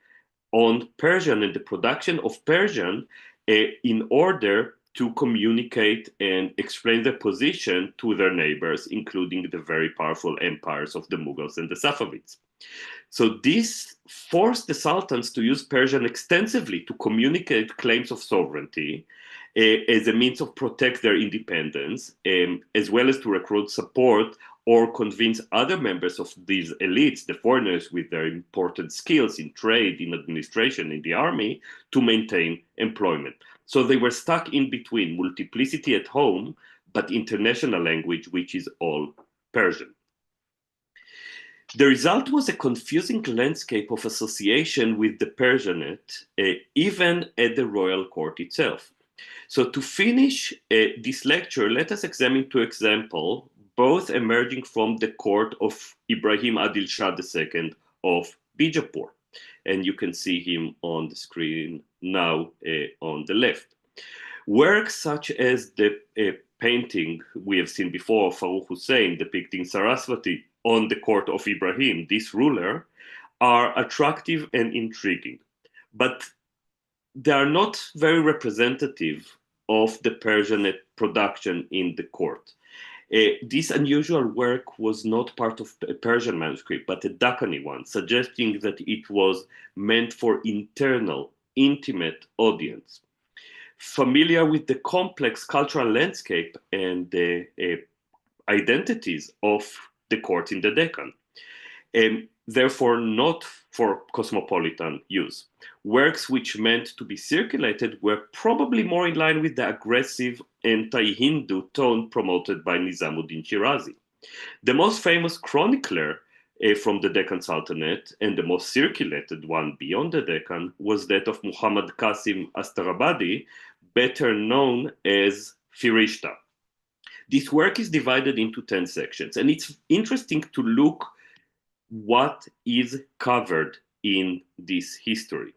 on Persian and the production of Persian in order to communicate and explain their position to their neighbors, including the very powerful empires of the Mughals and the Safavids. So this forced the sultans to use Persian extensively to communicate claims of sovereignty as a means of protect their independence, as well as to recruit support or convince other members of these elites, the foreigners with their important skills in trade, in administration, in the army, to maintain employment. So they were stuck in between multiplicity at home, but international language, which is all Persian. The result was a confusing landscape of association with the Persianate, even at the royal court itself. So to finish this lecture, let us examine two examples, both emerging from the court of Ibrahim Adil Shah II of Bijapur. And you can see him on the screen now on the left. Works such as the painting we have seen before of Farooq Hussein depicting Saraswati on the court of Ibrahim, this ruler, are attractive and intriguing, but they are not very representative of the Persianate production in the court. This unusual work was not part of a Persian manuscript, but a Dakhani one, suggesting that it was meant for internal, intimate audience. Familiar with the complex cultural landscape and the identities of the court in the Deccan, and therefore not for cosmopolitan use. Works which meant to be circulated were probably more in line with the aggressive anti-Hindu tone promoted by Nizamuddin Shirazi. The most famous chronicler from the Deccan Sultanate, and the most circulated one beyond the Deccan, was that of Muhammad Qasim Astarabadi, better known as Firishta. This work is divided into 10 sections, and it's interesting to look what is covered in this history.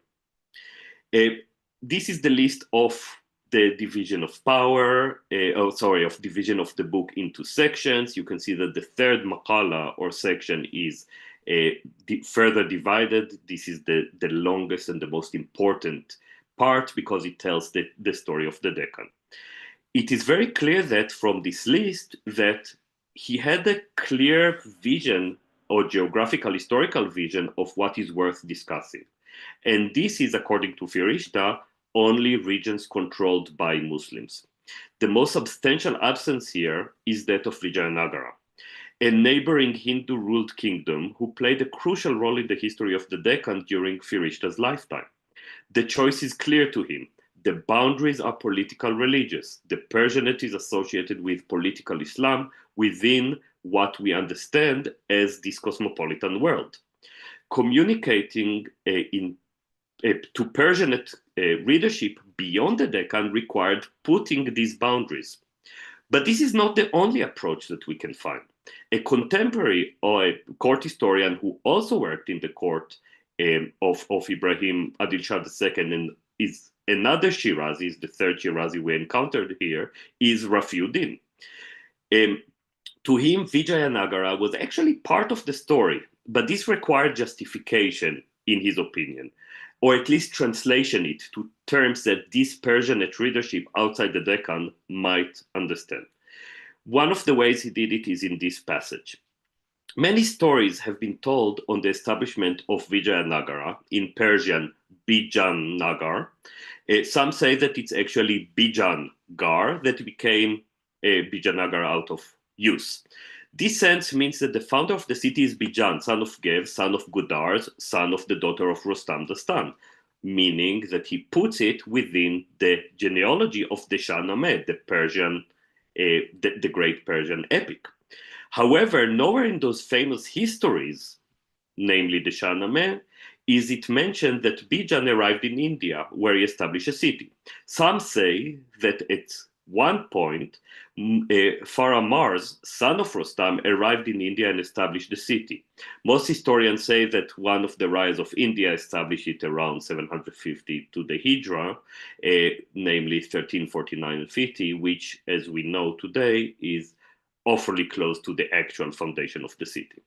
This is the list of the division of power, of division of the book into sections. You can see that the third maqala or section is further divided. This is the longest and the most important part because it tells the story of the Deccan. It is very clear that from this list that he had a clear vision or geographical historical vision of what is worth discussing. And this is, according to Firishta, only regions controlled by Muslims. The most substantial absence here is that of Vijayanagara, a neighboring Hindu-ruled kingdom who played a crucial role in the history of the Deccan during Firishta's lifetime. The choice is clear to him. The boundaries are political religious. The Persianate is associated with political Islam within what we understand as this cosmopolitan world. Communicating to Persianate readership beyond the Deccan required putting these boundaries. But this is not the only approach that we can find. A contemporary or a court historian who also worked in the court of Ibrahim Adil Shah II and is another Shirazi, is the third Shirazi we encountered here, is Rafiuddin. To him, Vijayanagara was actually part of the story, but this required justification, in his opinion, or at least translation it to terms that this Persianate readership outside the Deccan might understand. One of the ways he did it is in this passage. Many stories have been told on the establishment of Vijayanagara, in Persian, Bijan Nagar. Some say that it's actually Bijan Gar that became Bijanagar out of use. This sense means that the founder of the city is Bijan, son of Gev, son of Gudars, son of the daughter of Rostam Dastan, meaning that he puts it within the genealogy of the Shahnameh, the Persian, the great Persian epic. However, nowhere in those famous histories namely the Shahnameh, is it mentioned that Bijan arrived in India, where he established a city. Some say that at one point, Farah Mars, son of Rostam, arrived in India and established the city. Most historians say that one of the rise of India established it around 750 to the Hijra, namely 1349 and 50, which, as we know today, is awfully close to the actual foundation of the city.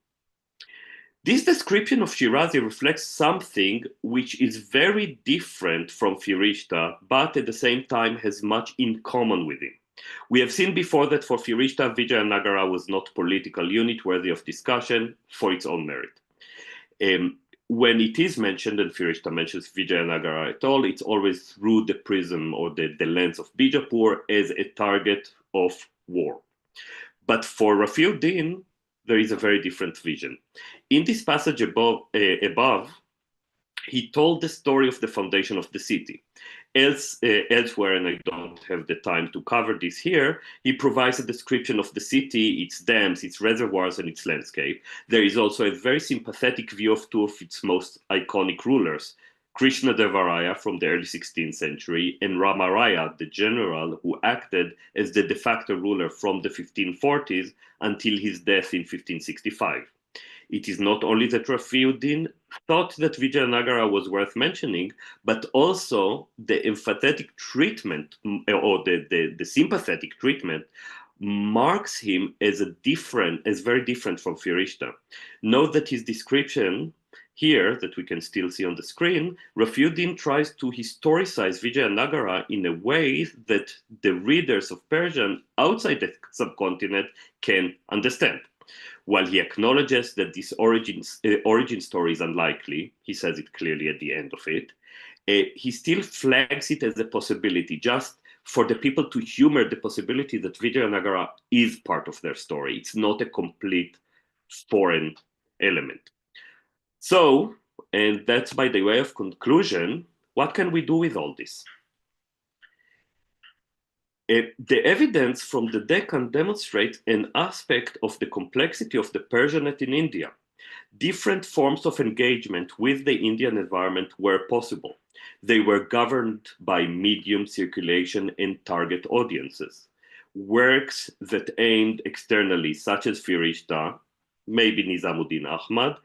This description of Shirazi reflects something which is very different from Firishta, but at the same time has much in common with him. We have seen before that for Firishta, Vijayanagara was not a political unit worthy of discussion for its own merit. When it is mentioned, and Firishta mentions Vijayanagara at all, it's always through the prism or the lens of Bijapur as a target of war. But for Rafiuddin, there is a very different vision. In this passage above, he told the story of the foundation of the city. Elsewhere, and I don't have the time to cover this here, he provides a description of the city, its dams, its reservoirs, and its landscape. There is also a very sympathetic view of two of its most iconic rulers, Krishnadevaraya from the early 16th century, and Ramaraya, the general who acted as the de facto ruler from the 1540s until his death in 1565. It is not only that Rafiuddin thought that Vijayanagara was worth mentioning, but also the emphatic treatment or the sympathetic treatment marks him as very different from Firishta. Note that his description here, that we can still see on the screen, Rafiuddin tries to historicize Vijayanagara in a way that the readers of Persian outside the subcontinent can understand. While he acknowledges that this origin story is unlikely, he says it clearly at the end of it, he still flags it as a possibility, just for the people to humor the possibility that Vijayanagara is part of their story. It's not a complete foreign element. So, and that's by the way of conclusion, what can we do with all this? The evidence from the Deccan demonstrates an aspect of the complexity of the Persianate in India. Different forms of engagement with the Indian environment were possible. They were governed by medium circulation and target audiences. Works that aimed externally, such as Firishta, maybe Nizamuddin Ahmad,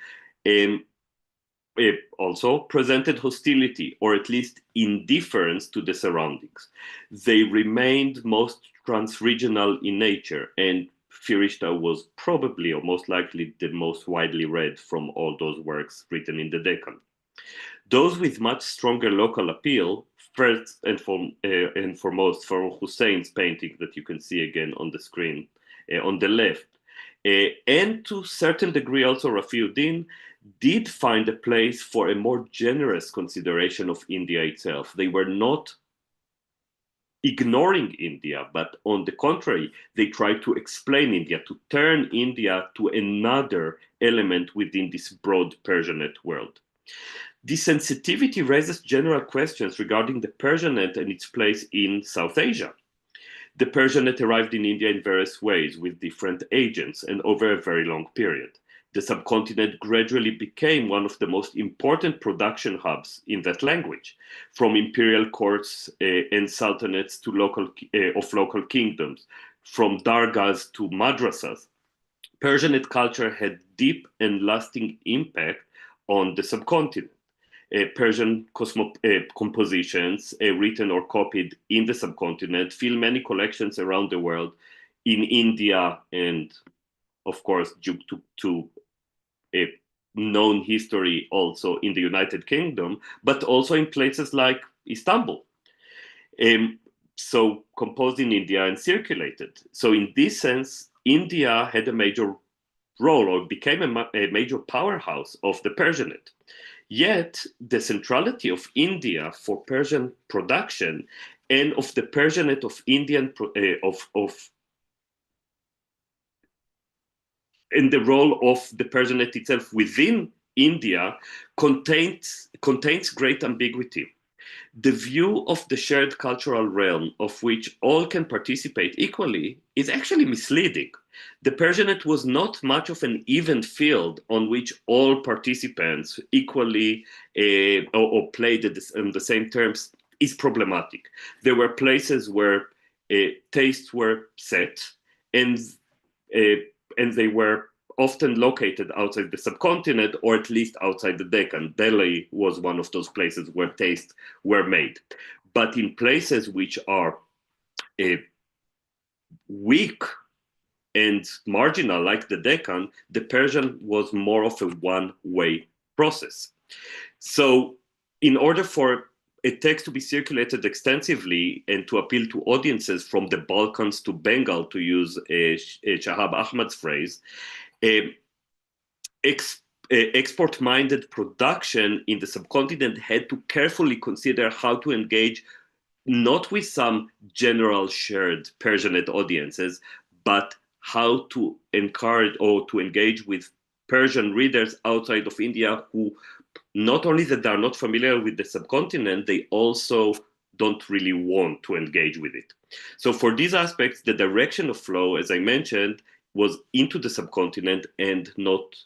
also presented hostility or at least indifference to the surroundings. They remained most transregional in nature, and Firishta was probably or most likely the most widely read from all those works written in the Deccan. Those with much stronger local appeal, first and foremost, Farooq Hussein's painting that you can see again on the screen on the left, and to a certain degree also Rafiuddin, did find a place for a more generous consideration of India itself. They were not ignoring India, but on the contrary, they tried to explain India, to turn India to another element within this broad Persianate world. This sensitivity raises general questions regarding the Persianate and its place in South Asia. The Persianate arrived in India in various ways with different agents and over a very long period. The subcontinent gradually became one of the most important production hubs in that language, from imperial courts and sultanates to local kingdoms, from dargahs to madrasas. Persianate culture had deep and lasting impact on the subcontinent. Persian compositions written or copied in the subcontinent fill many collections around the world, in India, and of course due to a known history also in the United Kingdom, but also in places like Istanbul. So composed in India and circulated. So in this sense, India had a major role or became a major powerhouse of the Persianate. Yet the centrality of India for Persian production and of the Persianate of and the role of the Persianate itself within India contains great ambiguity. The view of the shared cultural realm of which all can participate equally is actually misleading. The Persianate was not much of an even field on which all participants equally or played in the same terms is problematic. There were places where tastes were set and they were often located outside the subcontinent, or at least outside the Deccan. Delhi was one of those places where tastes were made. But in places which are weak and marginal, like the Deccan, the Persian was more of a one-way process. So in order for a text to be circulated extensively and to appeal to audiences from the Balkans to Bengal, to use Shahab Ahmad's phrase, export-minded production in the subcontinent had to carefully consider how to engage not with some general shared Persianate audiences, but how to encourage or to engage with Persian readers outside of India who not only that they are not familiar with the subcontinent, they also don't really want to engage with it. So for these aspects, the direction of flow, as I mentioned, was into the subcontinent and not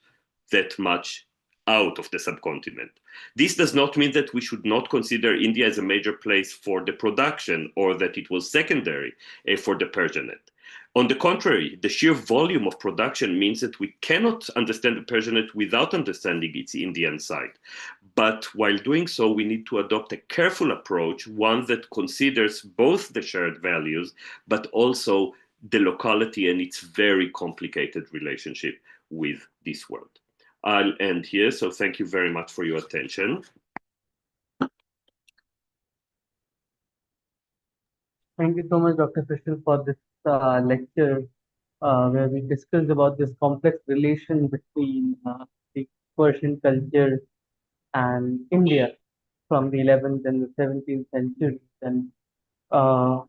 that much out of the subcontinent. This does not mean that we should not consider India as a major place for the production or that it was secondary for the Persianate. On the contrary, the sheer volume of production means that we cannot understand the Persianate without understanding its Indian side. But while doing so, we need to adopt a careful approach, one that considers both the shared values, but also the locality and its very complicated relationship with this world. I'll end here, so thank you very much for your attention. Thank you so much, Dr. Fischel, for this lecture where we discussed about this complex relation between the Persian culture and India from the 11th and the 17th century. And uh,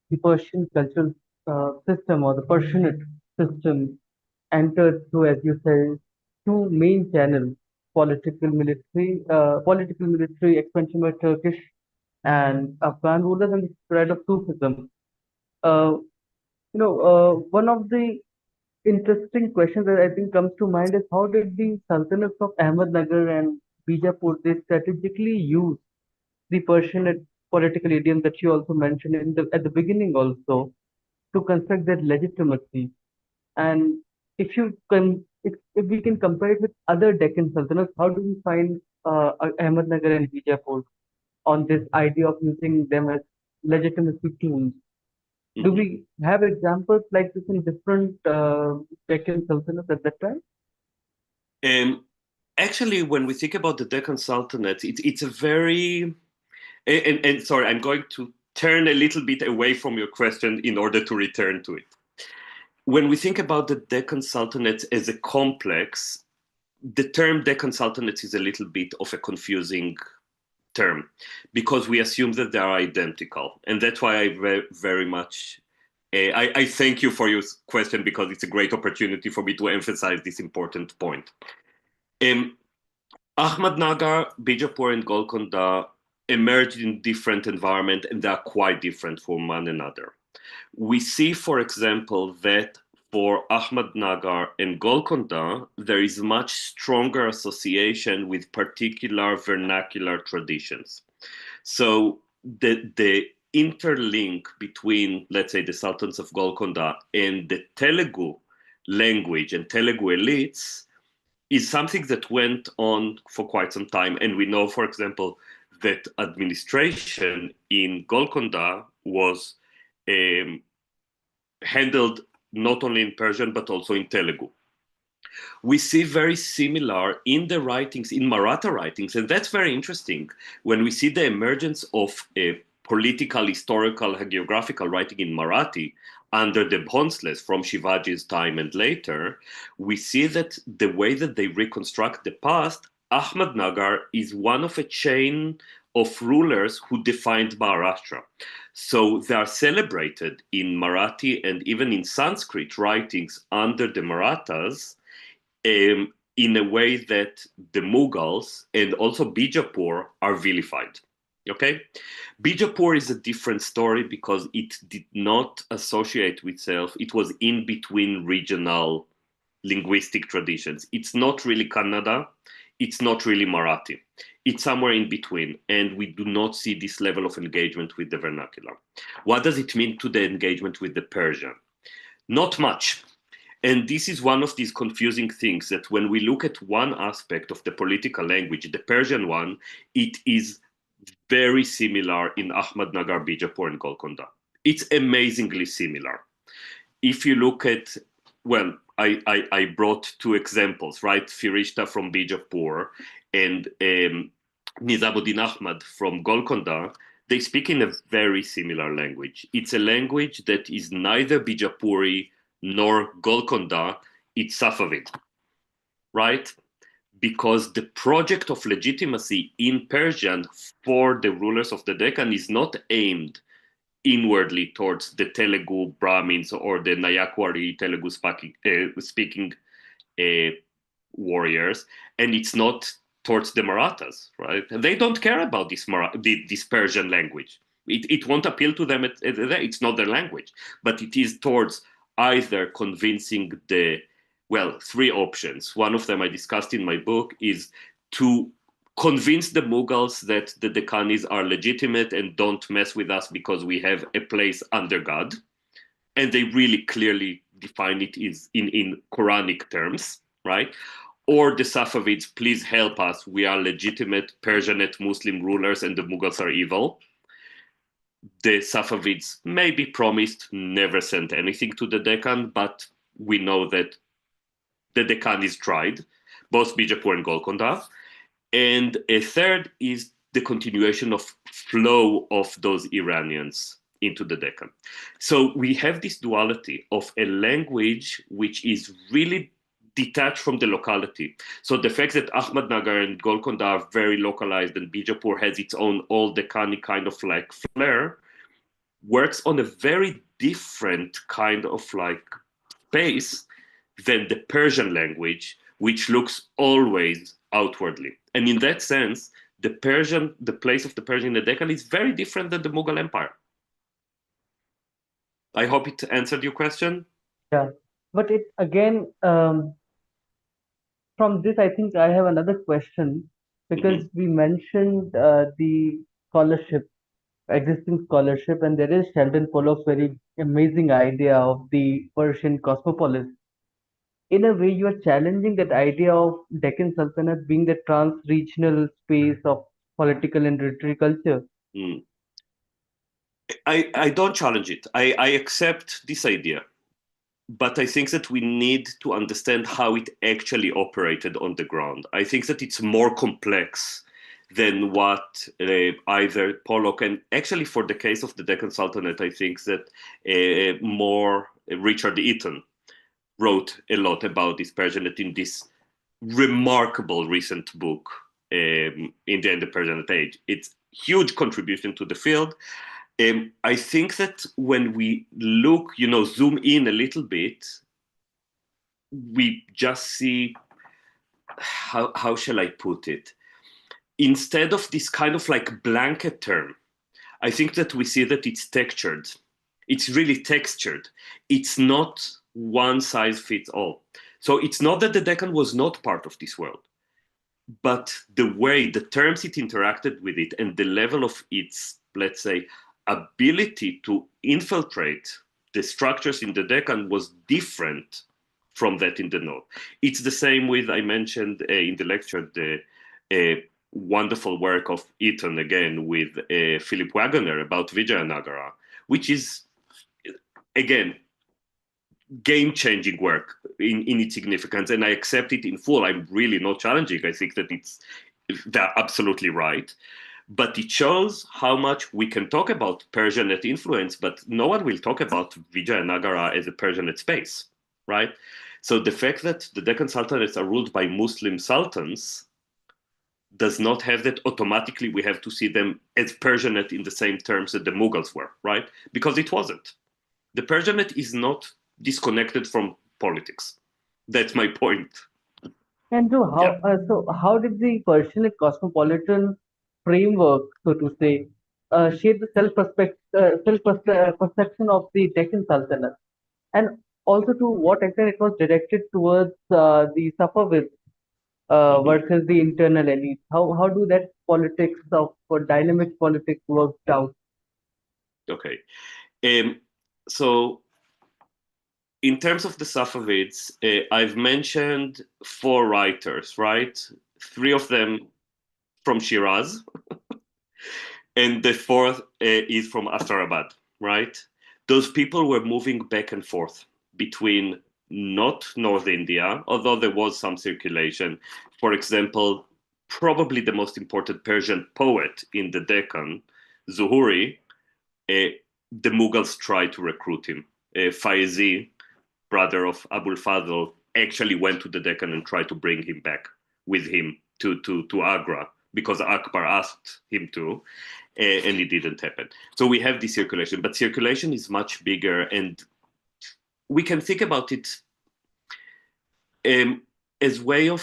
the Persian cultural system or the Persianate system entered through, as you said, two main channels: political military expansion by Turkish and Afghan rulers, and the spread of Sufism. Uh, One of the interesting questions that I think comes to mind is how did the Sultanates of Ahmednagar and Bijapur they strategically use the Persian political idiom that you also mentioned at the beginning also to construct their legitimacy. And if we can compare it with other Deccan Sultanates, how do we find Ahmednagar and Bijapur on this idea of using them as legitimacy tools? Do we have examples like this in different Deccan Sultanates at that time? Actually, when we think about the Deccan Sultanates, it's a very and sorry, I'm going to turn a little bit away from your question in order to return to it. When we think about the Deccan Sultanates as a complex, the term Deccan Sultanates is a little bit of a confusing term because we assume that they are identical. And that's why I very much I thank you for your question because it's a great opportunity for me to emphasize this important point. Ahmednagar, Bijapur, and Golconda emerged in different environments and they are quite different from one another. We see, for example, that for Ahmednagar and Golconda, there is much stronger association with particular vernacular traditions. So the interlink between, let's say, the Sultans of Golconda and the Telugu language and Telugu elites is something that went on for quite some time. And we know, for example, that administration in Golconda was handled not only in Persian, but also in Telugu. We see very similar in the writings, in Maratha writings, and that's very interesting. When we see the emergence of a political, historical, hagiographical writing in Marathi under the Bhonsles from Shivaji's time and later, we see that the way that they reconstruct the past, Ahmednagar is one of a chain of rulers who defined Maharashtra. So they are celebrated in Marathi and even in Sanskrit writings under the Marathas in a way that the Mughals and also Bijapur are vilified. Okay, Bijapur is a different story because it did not associate with itself. It was in between regional linguistic traditions. It's not really Kannada. It's not really Marathi. It's somewhere in between. And we do not see this level of engagement with the vernacular. What does it mean to the engagement with the Persian? Not much. And this is one of these confusing things that when we look at one aspect of the political language, the Persian one, it is very similar in Ahmadnagar, Bijapur, and Golconda. It's amazingly similar. If you look at, well, I brought two examples, right? Firishta from Bijapur and Nizamuddin Ahmad from Golconda. They speak in a very similar language. It's a language that is neither Bijapuri nor Golconda, it's Safavid, right? Because the project of legitimacy in Persian for the rulers of the Deccan is not aimed inwardly towards the Telugu Brahmins or the Nayakwari Telugu speaking warriors, and it's not towards the Marathas, right? And they don't care about this Persian language. It won't appeal to them. It's not their language, but it is towards either convincing three options. One of them I discussed in my book is to convince the Mughals that the Dakhanis are legitimate and don't mess with us because we have a place under God. And they really clearly define it in Quranic terms, right? Or the Safavids, please help us. We are legitimate Persianate Muslim rulers and the Mughals are evil. The Safavids maybe promised, never sent anything to the Deccan, but we know that the Deccanis tried, both Bijapur and Golconda. And a third is the continuation of flow of those Iranians into the Deccan. So we have this duality of a language which is really detached from the locality. So the fact that Ahmadnagar and Golconda are very localized and Bijapur has its own old Deccani kind of like flair works on a very different kind of like space than the Persian language, which looks always outwardly. And in that sense, the place of the Persian in the Deccan is very different than the Mughal Empire. I hope it answered your question. Yeah, but it again, from this, I think I have another question because Mhm. we mentioned the scholarship, existing scholarship, and there is Sheldon Pollock's very amazing idea of the Persian cosmopolis. In a way, you are challenging that idea of Deccan Sultanate being the trans-regional space of political and literary culture. Mm. I don't challenge it. I accept this idea. But I think that we need to understand how it actually operated on the ground. I think that it's more complex than what either Pollock and actually for the case of the Deccan Sultanate, I think that more Richard Eaton wrote a lot about this Persianate in this remarkable recent book, in the Persianate Age. It's huge contribution to the field. I think that when we look, zoom in a little bit, we just see how shall I put it? Instead of this kind of like blanket term, I think that we see that it's textured. It's really textured. It's not one size fits all. So it's not that the Deccan was not part of this world, but the terms it interacted with it, and the level of its, let's say, ability to infiltrate the structures in the Deccan was different from that in the north. It's the same with, I mentioned in the lecture, the wonderful work of Eaton again with Philip Wagoner about Vijayanagara, which is, again, game-changing work in its significance, and I accept it in full. I'm really not challenging. I think that they're absolutely right. But it shows how much we can talk about Persianate influence, but no one will talk about Vijayanagara as a Persianate space, right? So the fact that the Deccan Sultanates are ruled by Muslim sultans does not have that automatically we have to see them as Persianate in the same terms that the Mughals were, right? Because it wasn't. The Persianate is not disconnected from politics. That's my point. And so Yeah. how did the Persian cosmopolitan framework, so to say, shape the perception of the Deccan Sultanate, and also to what extent it was directed towards the Safavids Mhm. versus the internal elite. How do that politics of or dynamic politics worked out? Okay. Um, so in terms of the Safavids, I've mentioned four writers, right? Three of them from Shiraz, and the fourth is from Astarabad, right? Those people were moving back and forth between not North India, although there was some circulation. For example, probably the most important Persian poet in the Deccan, Zuhuri, the Mughals tried to recruit him. Faizi, brother of Abul Fadl, actually went to the Deccan and tried to bring him back with him to Agra because Akbar asked him to, and it didn't happen. So we have this circulation, but circulation is much bigger, and we can think about it um, as way of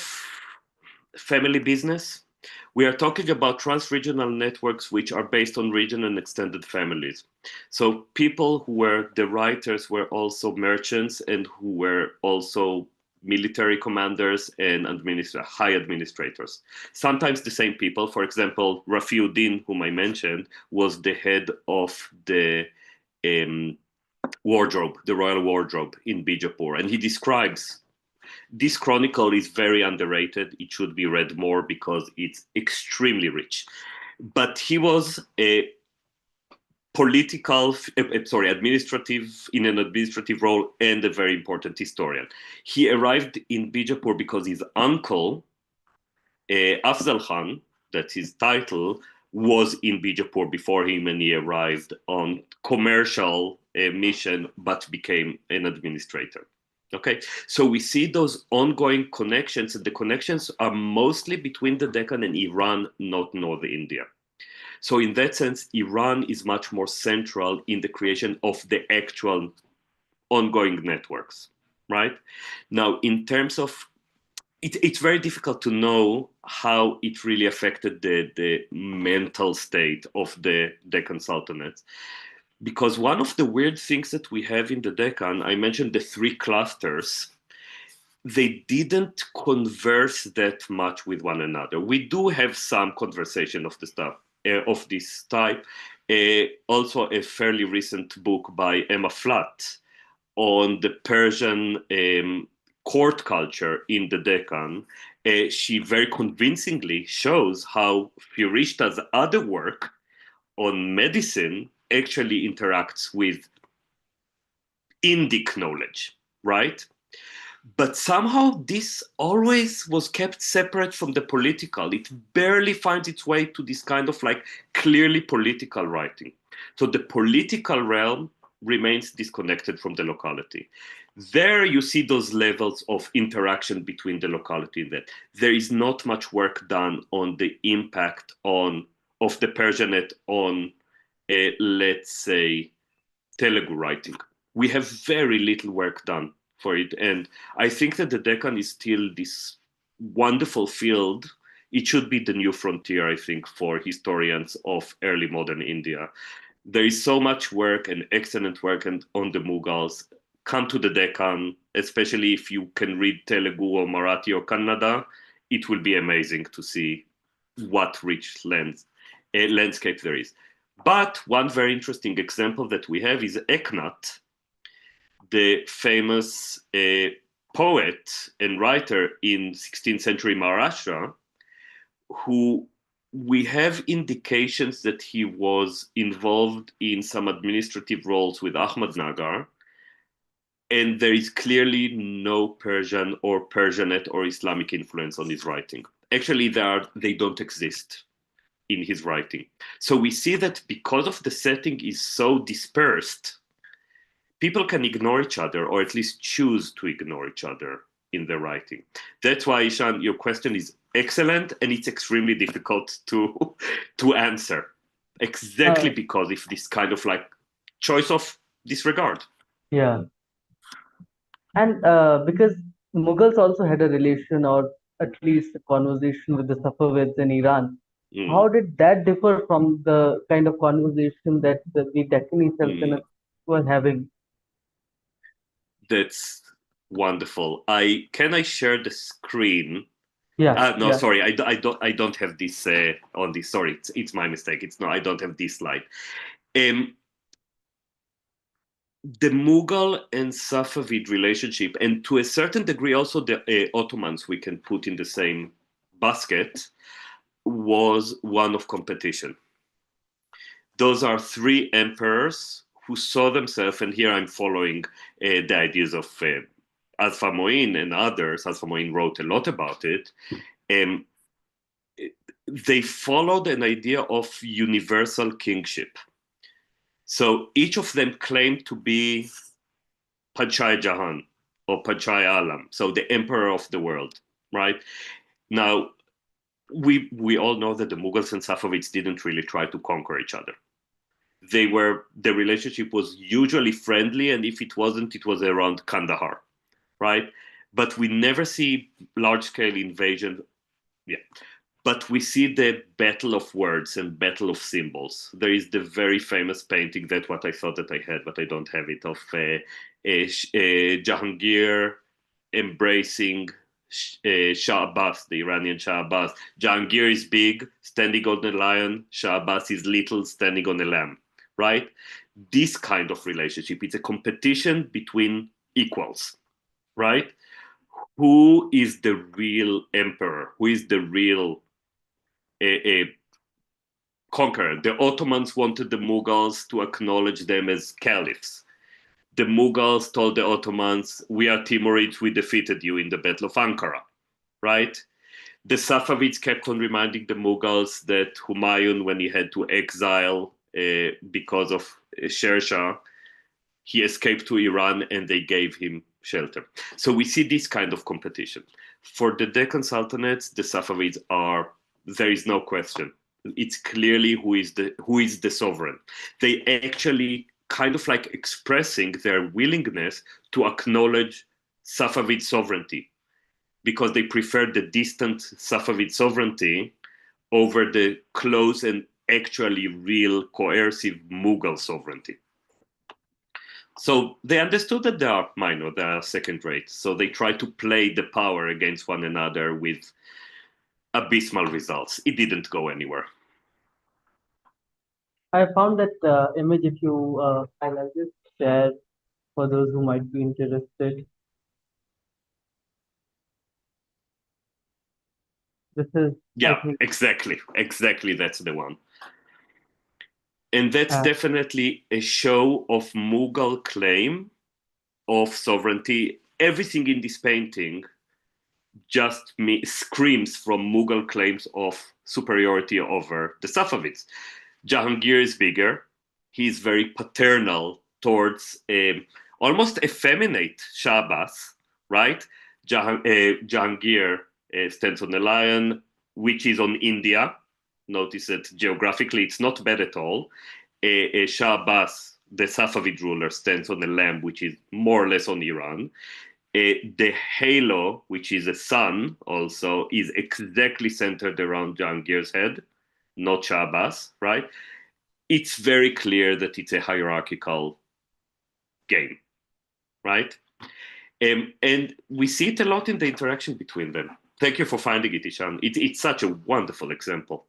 family business. We are talking about trans-regional networks which are based on region and extended families. So people who were the writers were also merchants and who were also military commanders and high administrators. Sometimes the same people. For example, Rafiuddin, whom I mentioned, was the head of the um, wardrobe, the royal wardrobe in Bijapur, and he describes this chronicle is very underrated. It should be read more because it's extremely rich. But he was a administrative, in an administrative role and a very important historian. He arrived in Bijapur because his uncle, Afzal Khan, that's his title, was in Bijapur before him, and he arrived on commercial mission, but became an administrator. Okay, so we see those ongoing connections, and the connections are mostly between the Deccan and Iran, not North India. So, in that sense, Iran is much more central in the creation of the actual ongoing networks, right? Now, in terms of it's very difficult to know how it really affected the mental state of the Deccan Sultanates. Because one of the weird things that we have in the Deccan, I mentioned the three clusters, they didn't converse that much with one another. We do have some conversation of the stuff of this type. Also, a fairly recent book by Emma Flatt on the Persian court culture in the Deccan. She very convincingly shows how Firishta's other work on medicine actually interacts with Indic knowledge, right? But somehow this always was kept separate from the political. It barely finds its way to this kind of like clearly political writing. So the political realm remains disconnected from the locality. There you see those levels of interaction between the locality and that. There is not much work done on the impact on of the Persianate on, let's say, Telugu writing. We have very little work done for it. And I think that the Deccan is still this wonderful field. It should be the new frontier, I think, for historians of early modern India. There is so much work and excellent work on the Mughals. Come to the Deccan, especially if you can read Telugu or Marathi or Kannada. It will be amazing to see what rich landscape there is. But one very interesting example that we have is Eknath, the famous poet and writer in 16th century Maharashtra, who we have indications that he was involved in some administrative roles with Ahmadnagar, and there is clearly no Persian or Persianate or Islamic influence on his writing. Actually, they don't exist in his writing. So we see that because of the setting is so dispersed, people can ignore each other or at least choose to ignore each other in their writing. That's why, Ishan, your question is excellent and it's extremely difficult to answer. Exactly Uh, because of this kind of like choice of disregard. yeah, and because Mughals also had a relation or at least a conversation with the Safavids in Iran. Mm, How did that differ from the kind of conversation that the Dakhani mm. Sultanates were having? That's wonderful. I share the screen? Yeah, No, yeah. sorry, I don't have this on this. Sorry, it's my mistake. It's no, I don't have this slide. Um, the Mughal and Safavid relationship, and to a certain degree also the Ottomans, we can put in the same basket, was one of competition. Those are three emperors who saw themselves, and here I'm following the ideas of Azfa Moin and others. Azfa Moin wrote a lot about it. Um, they followed an idea of universal kingship. So each of them claimed to be Padshah Jahan or Padshah Alam, so the emperor of the world, right? Now, we all know that the Mughals and Safavids didn't really try to conquer each other. The relationship was usually friendly, and if it wasn't, it was around Kandahar, right? But we never see large scale invasion. Yeah. But we see the battle of words and battle of symbols. There is the very famous painting, that what I thought that I had, but I don't have it, of Jahangir embracing Shah Abbas, the Iranian Shah Abbas. Jahangir is big, standing on the lion. Shah Abbas is little, standing on a lamb, right? This kind of relationship, it's a competition between equals, right? Who is the real emperor? Who is the real a conqueror? The Ottomans wanted the Mughals to acknowledge them as caliphs. The Mughals told the Ottomans, "We are Timurids, we defeated you in the Battle of Ankara," right? The Safavids kept on reminding the Mughals that Humayun, when he had to exile because of Sher Shah, he escaped to Iran and they gave him shelter. So we see this kind of competition. For the Deccan Sultanates, the Safavids are, there is no question. It's clearly who is the sovereign. They actually kind of like expressing their willingness to acknowledge Safavid sovereignty, because they prefer the distant Safavid sovereignty over the close and actually real coercive Mughal sovereignty. So they understood that they are minor, they are second rate. So they try to play the power against one another with abysmal results. It didn't go anywhere. I found that image, if you highlight it, share for those who might be interested. This is, I Yeah, think, exactly. Exactly, that's the one. And that's uh, definitely a show of Mughal claim of sovereignty. Everything in this painting just screams from Mughal claims of superiority over the Safavids. Jahangir is bigger. He's very paternal towards almost effeminate Shah Abbas, right? Jahangir stands on the lion, which is on India. Notice that geographically it's not bad at all. Shah Abbas, the Safavid ruler, stands on the lamb, which is more or less on Iran. The halo, which is a sun, also is exactly centered around Jahangir's head, not Shah Abbas, right? It's very clear that it's a hierarchical game, right? And we see it a lot in the interaction between them. Thank you for finding it, Ishan. It's such a wonderful example.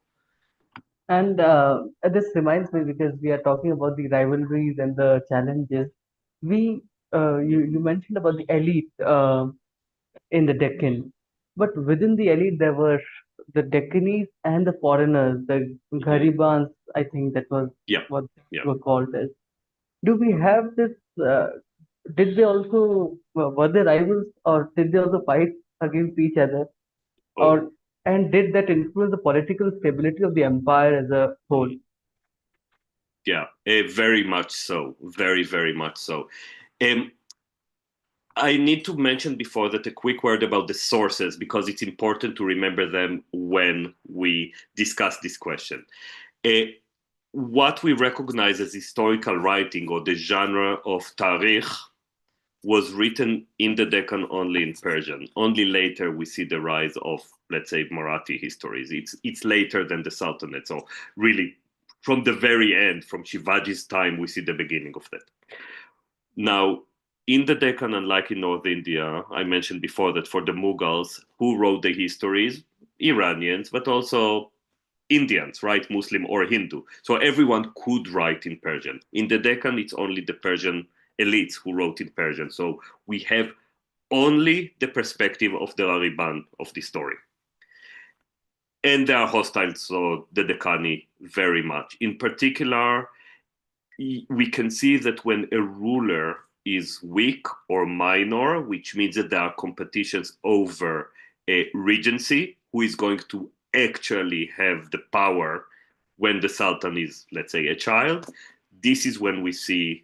and this reminds me, because we are talking about the rivalries and the challenges. We, you mentioned about the elite in the Deccan, but within the elite there were the Deccanese and the foreigners, the Mhm. Gharibans. I think that was Yeah, what yeah. they were called as. Do we have this? Did they also were they rivals, or did they also fight against each other, Oh, or and did that influence the political stability of the empire as a whole? yeah. Very much so. Very, very much so. Um, I need to mention before that a quick word about the sources, because it's important to remember them when we discuss this question. Uh, what we recognize as historical writing, or the genre of tarikh, was written in the Deccan only in Persian. Only later we see the rise of let's say, Marathi histories. It's later than the Sultanate. So really, from the very end, from Shivaji's time, we see the beginning of that. Now, in the Deccan, unlike in North India, I mentioned before that for the Mughals, who wrote the histories? Iranians, but also Indians, right? Muslim or Hindu. So everyone could write in Persian. In the Deccan, it's only the Persian elites who wrote in Persian. So we have only the perspective of the Rariban of the story. And they are hostile to the Dakhani very much. In particular, we can see that when a ruler is weak or minor, which means that there are competitions over a regency, who is going to actually have the power when the Sultan is, let's say, a child, this is when we see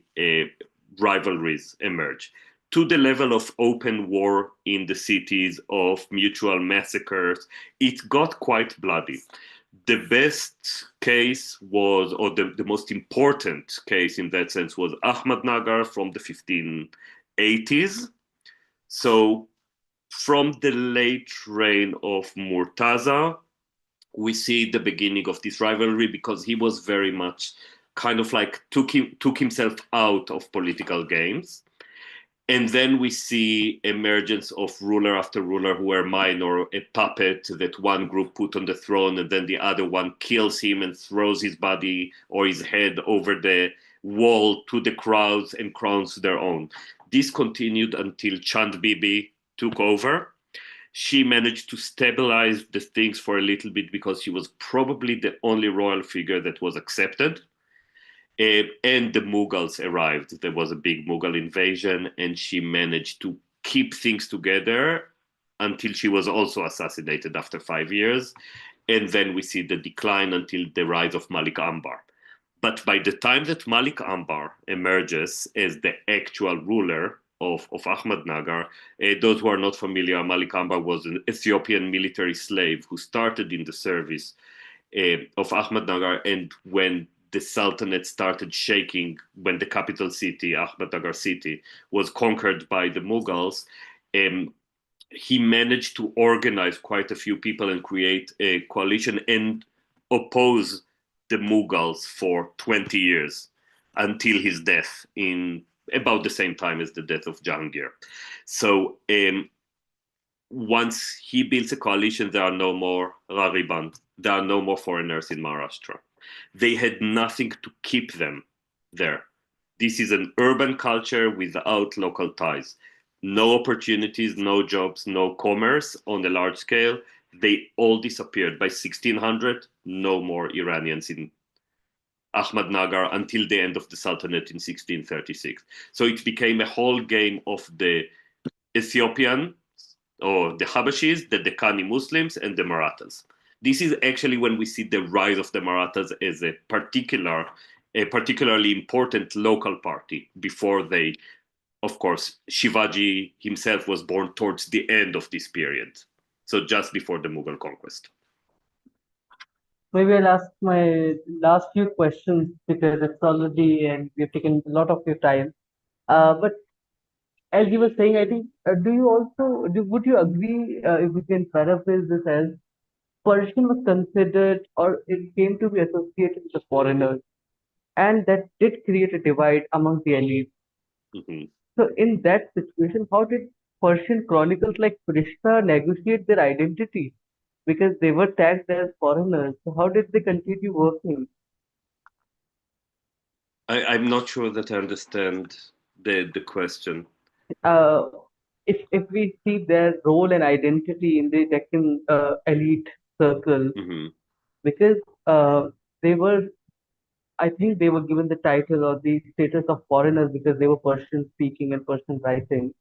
rivalries emerge. To the level of open war in the cities, of mutual massacres, it got quite bloody. The best case was, or the most important case in that sense, was Ahmadnagar from the 1580s. So from the late reign of Murtaza, we see the beginning of this rivalry because he was very much kind of like took himself out of political games. And then we see emergence of ruler after ruler who are minor, a puppet that one group put on the throne, and then the other one kills him and throws his body or his head over the wall to the crowds and crowns their own. This continued until Chand Bibi took over. She managed to stabilize the things for a little bit because she was probably the only royal figure that was accepted. And the Mughals arrived. There was a big Mughal invasion, and she managed to keep things together until she was also assassinated after 5 years. And then we see the decline until the rise of Malik Ambar. But by the time that Malik Ambar emerges as the actual ruler of Ahmadnagar, those who are not familiar, Malik Ambar was an Ethiopian military slave who started in the service of Ahmadnagar, and when the Sultanate started shaking, when the capital city, Ahmadnagar city, was conquered by the Mughals, he managed to organize quite a few people and create a coalition and oppose the Mughals for 20 years until his death in about the same time as the death of Jahangir. So once he builds a coalition, there are no more Rariban, there are no more foreigners in Maharashtra. They had nothing to keep them there. This is an urban culture without local ties. No opportunities, no jobs, no commerce on a large scale. They all disappeared. By 1600, no more Iranians in Ahmadnagar until the end of the Sultanate in 1636. So it became a whole game of the Ethiopian or the Habashis, the Dakhani Muslims, and the Marathas. This is actually when we see the rise of the Marathas as a particularly important local party. Before they, of course, Shivaji himself was born towards the end of this period, so just before the Mughal conquest. Maybe I'll ask my last few questions because it's already and we've taken a lot of your time. But as you were saying, I think, would you agree if we can paraphrase this as Persian was considered or it came to be associated with the foreigners, and that did create a divide among the elite. Mhm. So, in that situation, how did Persian chronicles like Frishta negotiate their identity? Because they were tagged as foreigners. So, how did they continue working? I'm not sure that I understand the question. Uh, if we see their role and identity in the Deccan elite circle, Mhm. because they were, I think they were given the title or the status of foreigners because they were Persian speaking and Persian writing.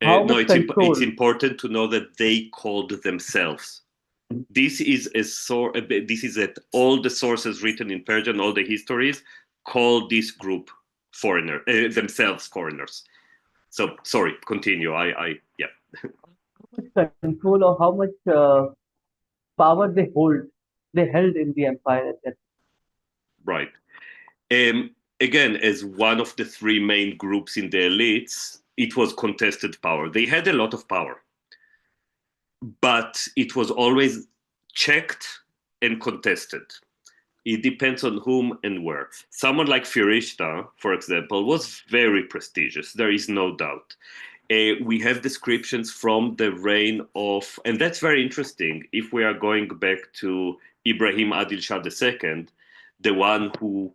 How No, much it's control? important to know that they called themselves. This is this is that all the sources written in Persian, all the histories, call this group foreigner themselves foreigners. So sorry, continue. Yeah, Much control or how much power they held in the empire at that. right. Um, Again, as one of the three main groups in the elites, it was contested power. They had a lot of power. but it was always checked and contested. It depends on whom and where. Someone like Firishta, for example, was very prestigious. There is no doubt. We have descriptions from the reign of, and that's very interesting. If we are going back to Ibrahim Adil Shah II, the one who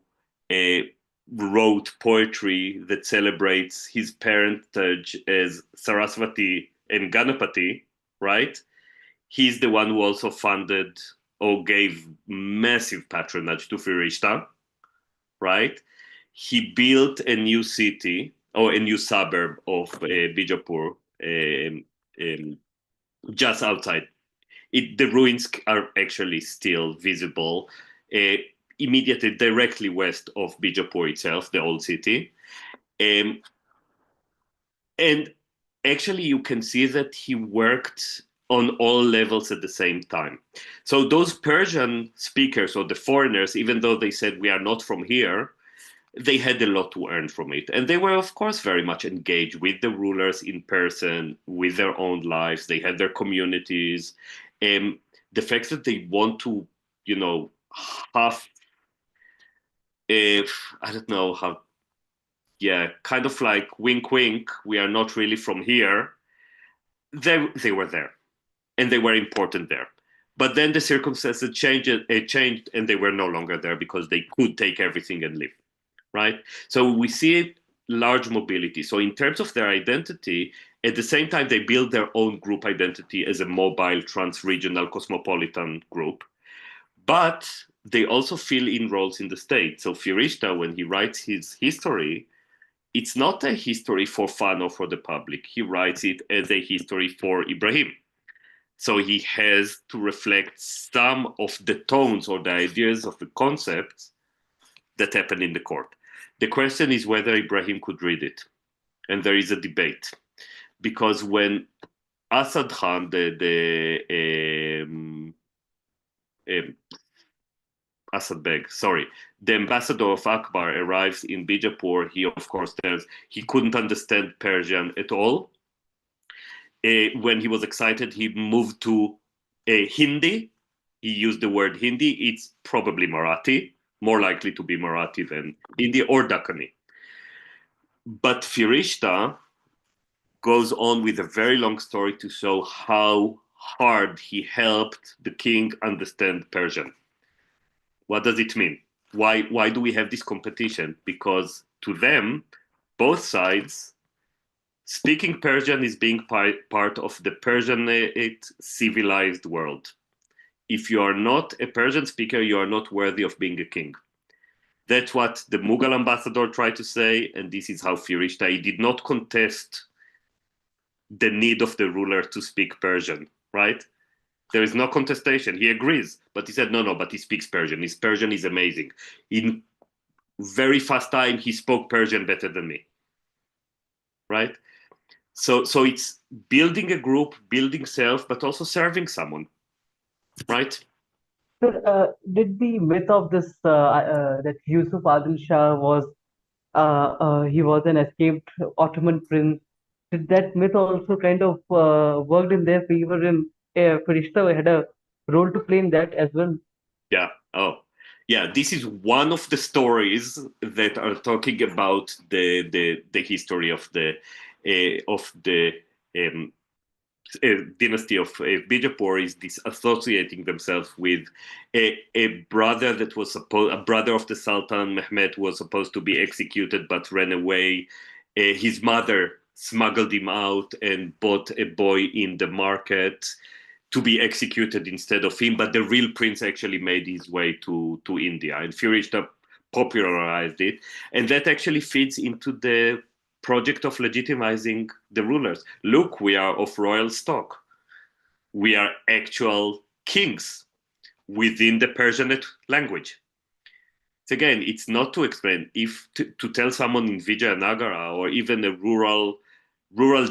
wrote poetry that celebrates his parentage as Saraswati and Ganapati, right? He's the one who also funded or gave massive patronage to Firishta, right? He built a new city or a new suburb of Bijapur, just outside. The ruins are actually still visible immediately directly west of Bijapur itself, the old city. Um, and actually, you can see that he worked on all levels at the same time. So those Persian speakers or the foreigners, even though they said we are not from here, they had a lot to earn from it. And they were, of course, very much engaged with the rulers in person, with their own lives. They had their communities. The fact that they want to, have, I don't know how, yeah, kind of like wink, wink, we are not really from here. They were there and they were important there. But then the circumstances changed and they were no longer there because they could take everything and leave. Right? So we see large mobility. So in terms of their identity, at the same time, they build their own group identity as a mobile, trans-regional, cosmopolitan group. But they also fill in roles in the state. So Firishta, when he writes his history, it's not a history for fun or for the public. He writes it as a history for Ibrahim. So he has to reflect some of the tones or the ideas of the concepts that happened in the court. The question is whether Ibrahim could read it. And there is a debate. Because when Asad Khan, Asad Beg, sorry, the ambassador of Akbar arrives in Bijapur, he of course tells he couldn't understand Persian at all. When he was excited, he moved to Hindi. He used the word Hindi. It's probably Marathi, more likely to be Marathi than Hindi or Dakhani. But Firishta goes on with a very long story to show how hard he helped the king understand Persian. What does it mean? Why do we have this competition? Because to them, both sides, speaking Persian is being part of the Persianate civilized world. If you are not a Persian speaker, you are not worthy of being a king. That's what the Mughal ambassador tried to say, and this is how Firishta, he did not contest the need of the ruler to speak Persian, right? There is no contestation. He agrees, but he said, no, but he speaks Persian. His Persian is amazing. In very fast time, he spoke Persian better than me, right? So it's building a group, building self, but also serving someone, right? So, did the myth of this that Yusuf Adil Shah was he was an escaped Ottoman prince? Did that myth also kind of worked in their favor? In Farishta had a role to play in that as well. Yeah. Oh, yeah. This is one of the stories that are talking about the history of the um, dynasty of Bijapur is this associating themselves with a brother that was a brother of the Sultan Mehmed was supposed to be executed but ran away. His mother smuggled him out and bought a boy in the market to be executed instead of him. But the real prince actually made his way to India, and Firishta popularized it, and that actually feeds into the project of legitimizing the rulers. Look, we are of royal stock. We are actual kings within the Persianate language. So again, it's not to explain. If to tell someone in Vijayanagara or even a rural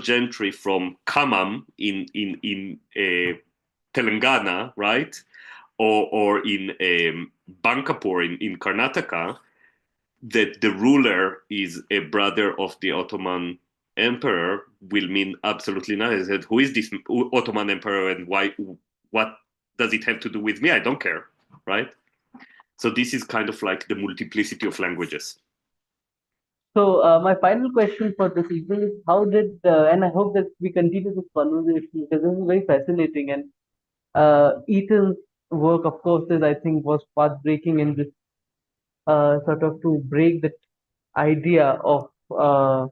gentry from Khammam in Telangana, right, or in Bankapur in Karnataka, that the ruler is a brother of the Ottoman emperor will mean absolutely nothing. I said, who is this Ottoman emperor and why? What does it have to do with me? I don't care, right? So this is kind of like the multiplicity of languages. So my final question for this evening is how did and I hope that we continue this conversation because this is very fascinating and Eaton's work, of course, is I think was path-breaking in this sort of to break the idea uh,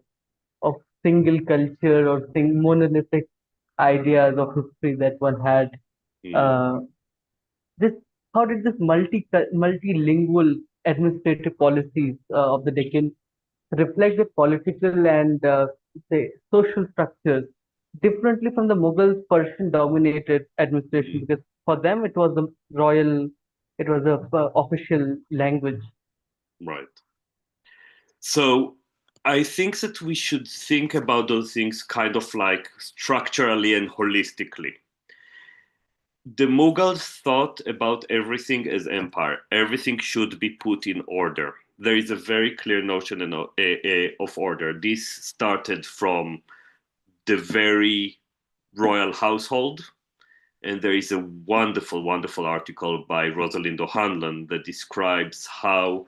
of single culture or monolithic ideas of history that one had. Mm, Uh, this how did this multilingual administrative policies of the Deccan reflect the political and say social structures differently from the Mughals' Persian-dominated administration? mm, Because for them it was the royal, it was the official language. right. So I think that we should think about those things kind of like structurally and holistically. The Mughals thought about everything as empire. Everything should be put in order. There is a very clear notion of order. This started from the very royal household, and there is a wonderful, wonderful article by Rosalind O'Hanlon that describes how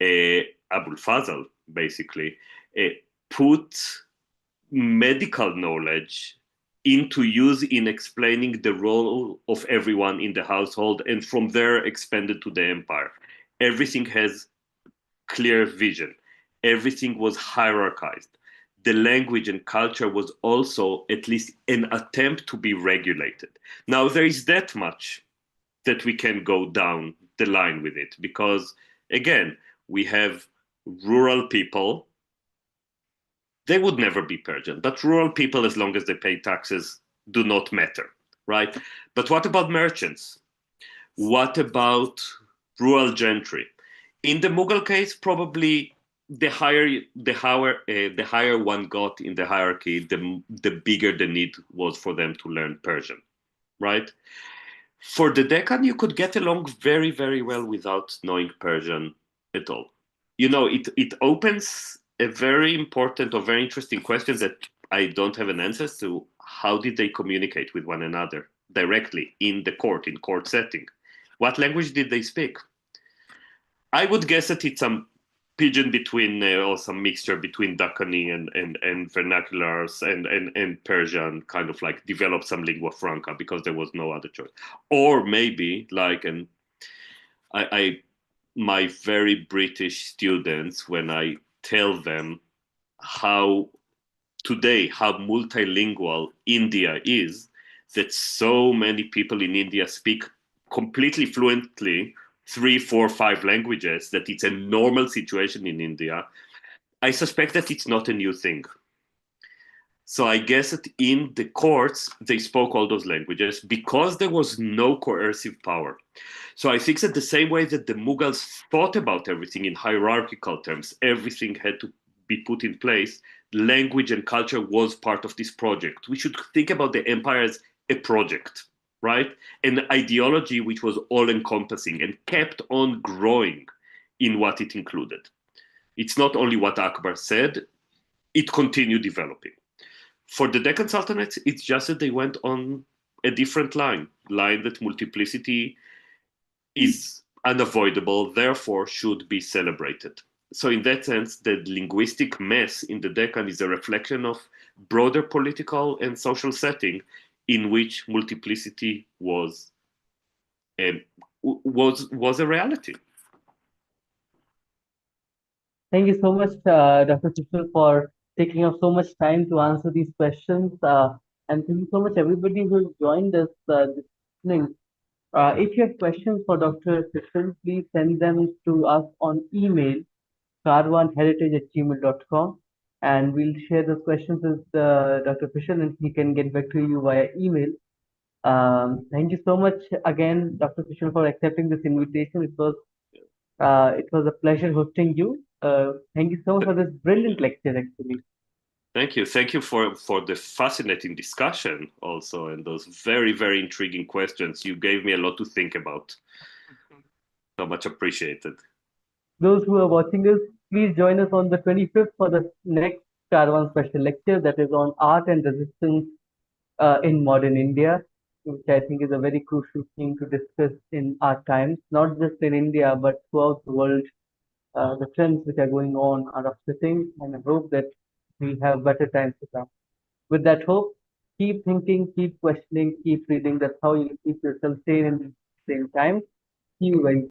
Abul Fazl basically uh, put medical knowledge into use in explaining the role of everyone in the household, and from there expanded to the empire. Everything has clear vision. Everything was hierarchized. The language and culture was also at least an attempt to be regulated. Now, there is that much that we can go down the line with it because, again, we have rural people. They would never be Persian, but rural people, as long as they pay taxes, do not matter, right? But what about merchants? What about rural gentry? In the Mughal case, probably the higher one got in the hierarchy, the bigger the need was for them to learn Persian, right? For the Deccan, you could get along very, very well without knowing Persian at all. You know, it opens a very important or very interesting question that I don't have an answer to. How did they communicate with one another directly in the court, in court setting? What language did they speak? I would guess that it's some pidgin between or some mixture between Dakhani and vernaculars and Persian, kind of like develop some lingua franca because there was no other choice. Or maybe like, and I my very British students, when I tell them how today, how multilingual India is, that so many people in India speak completely fluently three, four, five languages, that it's a normal situation in India. I suspect that it's not a new thing. So I guess that in the courts, they spoke all those languages because there was no coercive power. So I think that the same way that the Mughals thought about everything in hierarchical terms, everything had to be put in place, language and culture was part of this project. We should think about the empire as a project, right? An ideology which was all encompassing and kept on growing in what it included. It's not only what Akbar said, it continued developing. For the Deccan Sultanates, it's just that they went on a different line that multiplicity is unavoidable, therefore should be celebrated. So in that sense, the linguistic mess in the Deccan is a reflection of broader political and social setting in which multiplicity was a reality. Thank you so much, Dr. Fischel, for taking up so much time to answer these questions. And thank you so much, everybody who has joined us this evening. If you have questions for Dr. Fischel, please send them to us on email, karwanheritage@gmail.com, and we'll share those questions with Dr. Fischel, and he can get back to you via email. Thank you so much again, Dr. Fischel, for accepting this invitation. It was a pleasure hosting you. Thank you so much for this brilliant lecture, actually. Thank you. Thank you for the fascinating discussion also and those very, very intriguing questions. You gave me a lot to think about. So much appreciated. Those who are watching us, please join us on the 25th for the next Caravan special lecture that is on art and resistance in modern India, which I think is a very crucial thing to discuss in our times, not just in India, but throughout the world. The trends which are going on are upsetting, and I hope that we have better times to come. With that hope, keep thinking, keep questioning, keep reading. That's how you keep yourself sane in the same time. See you very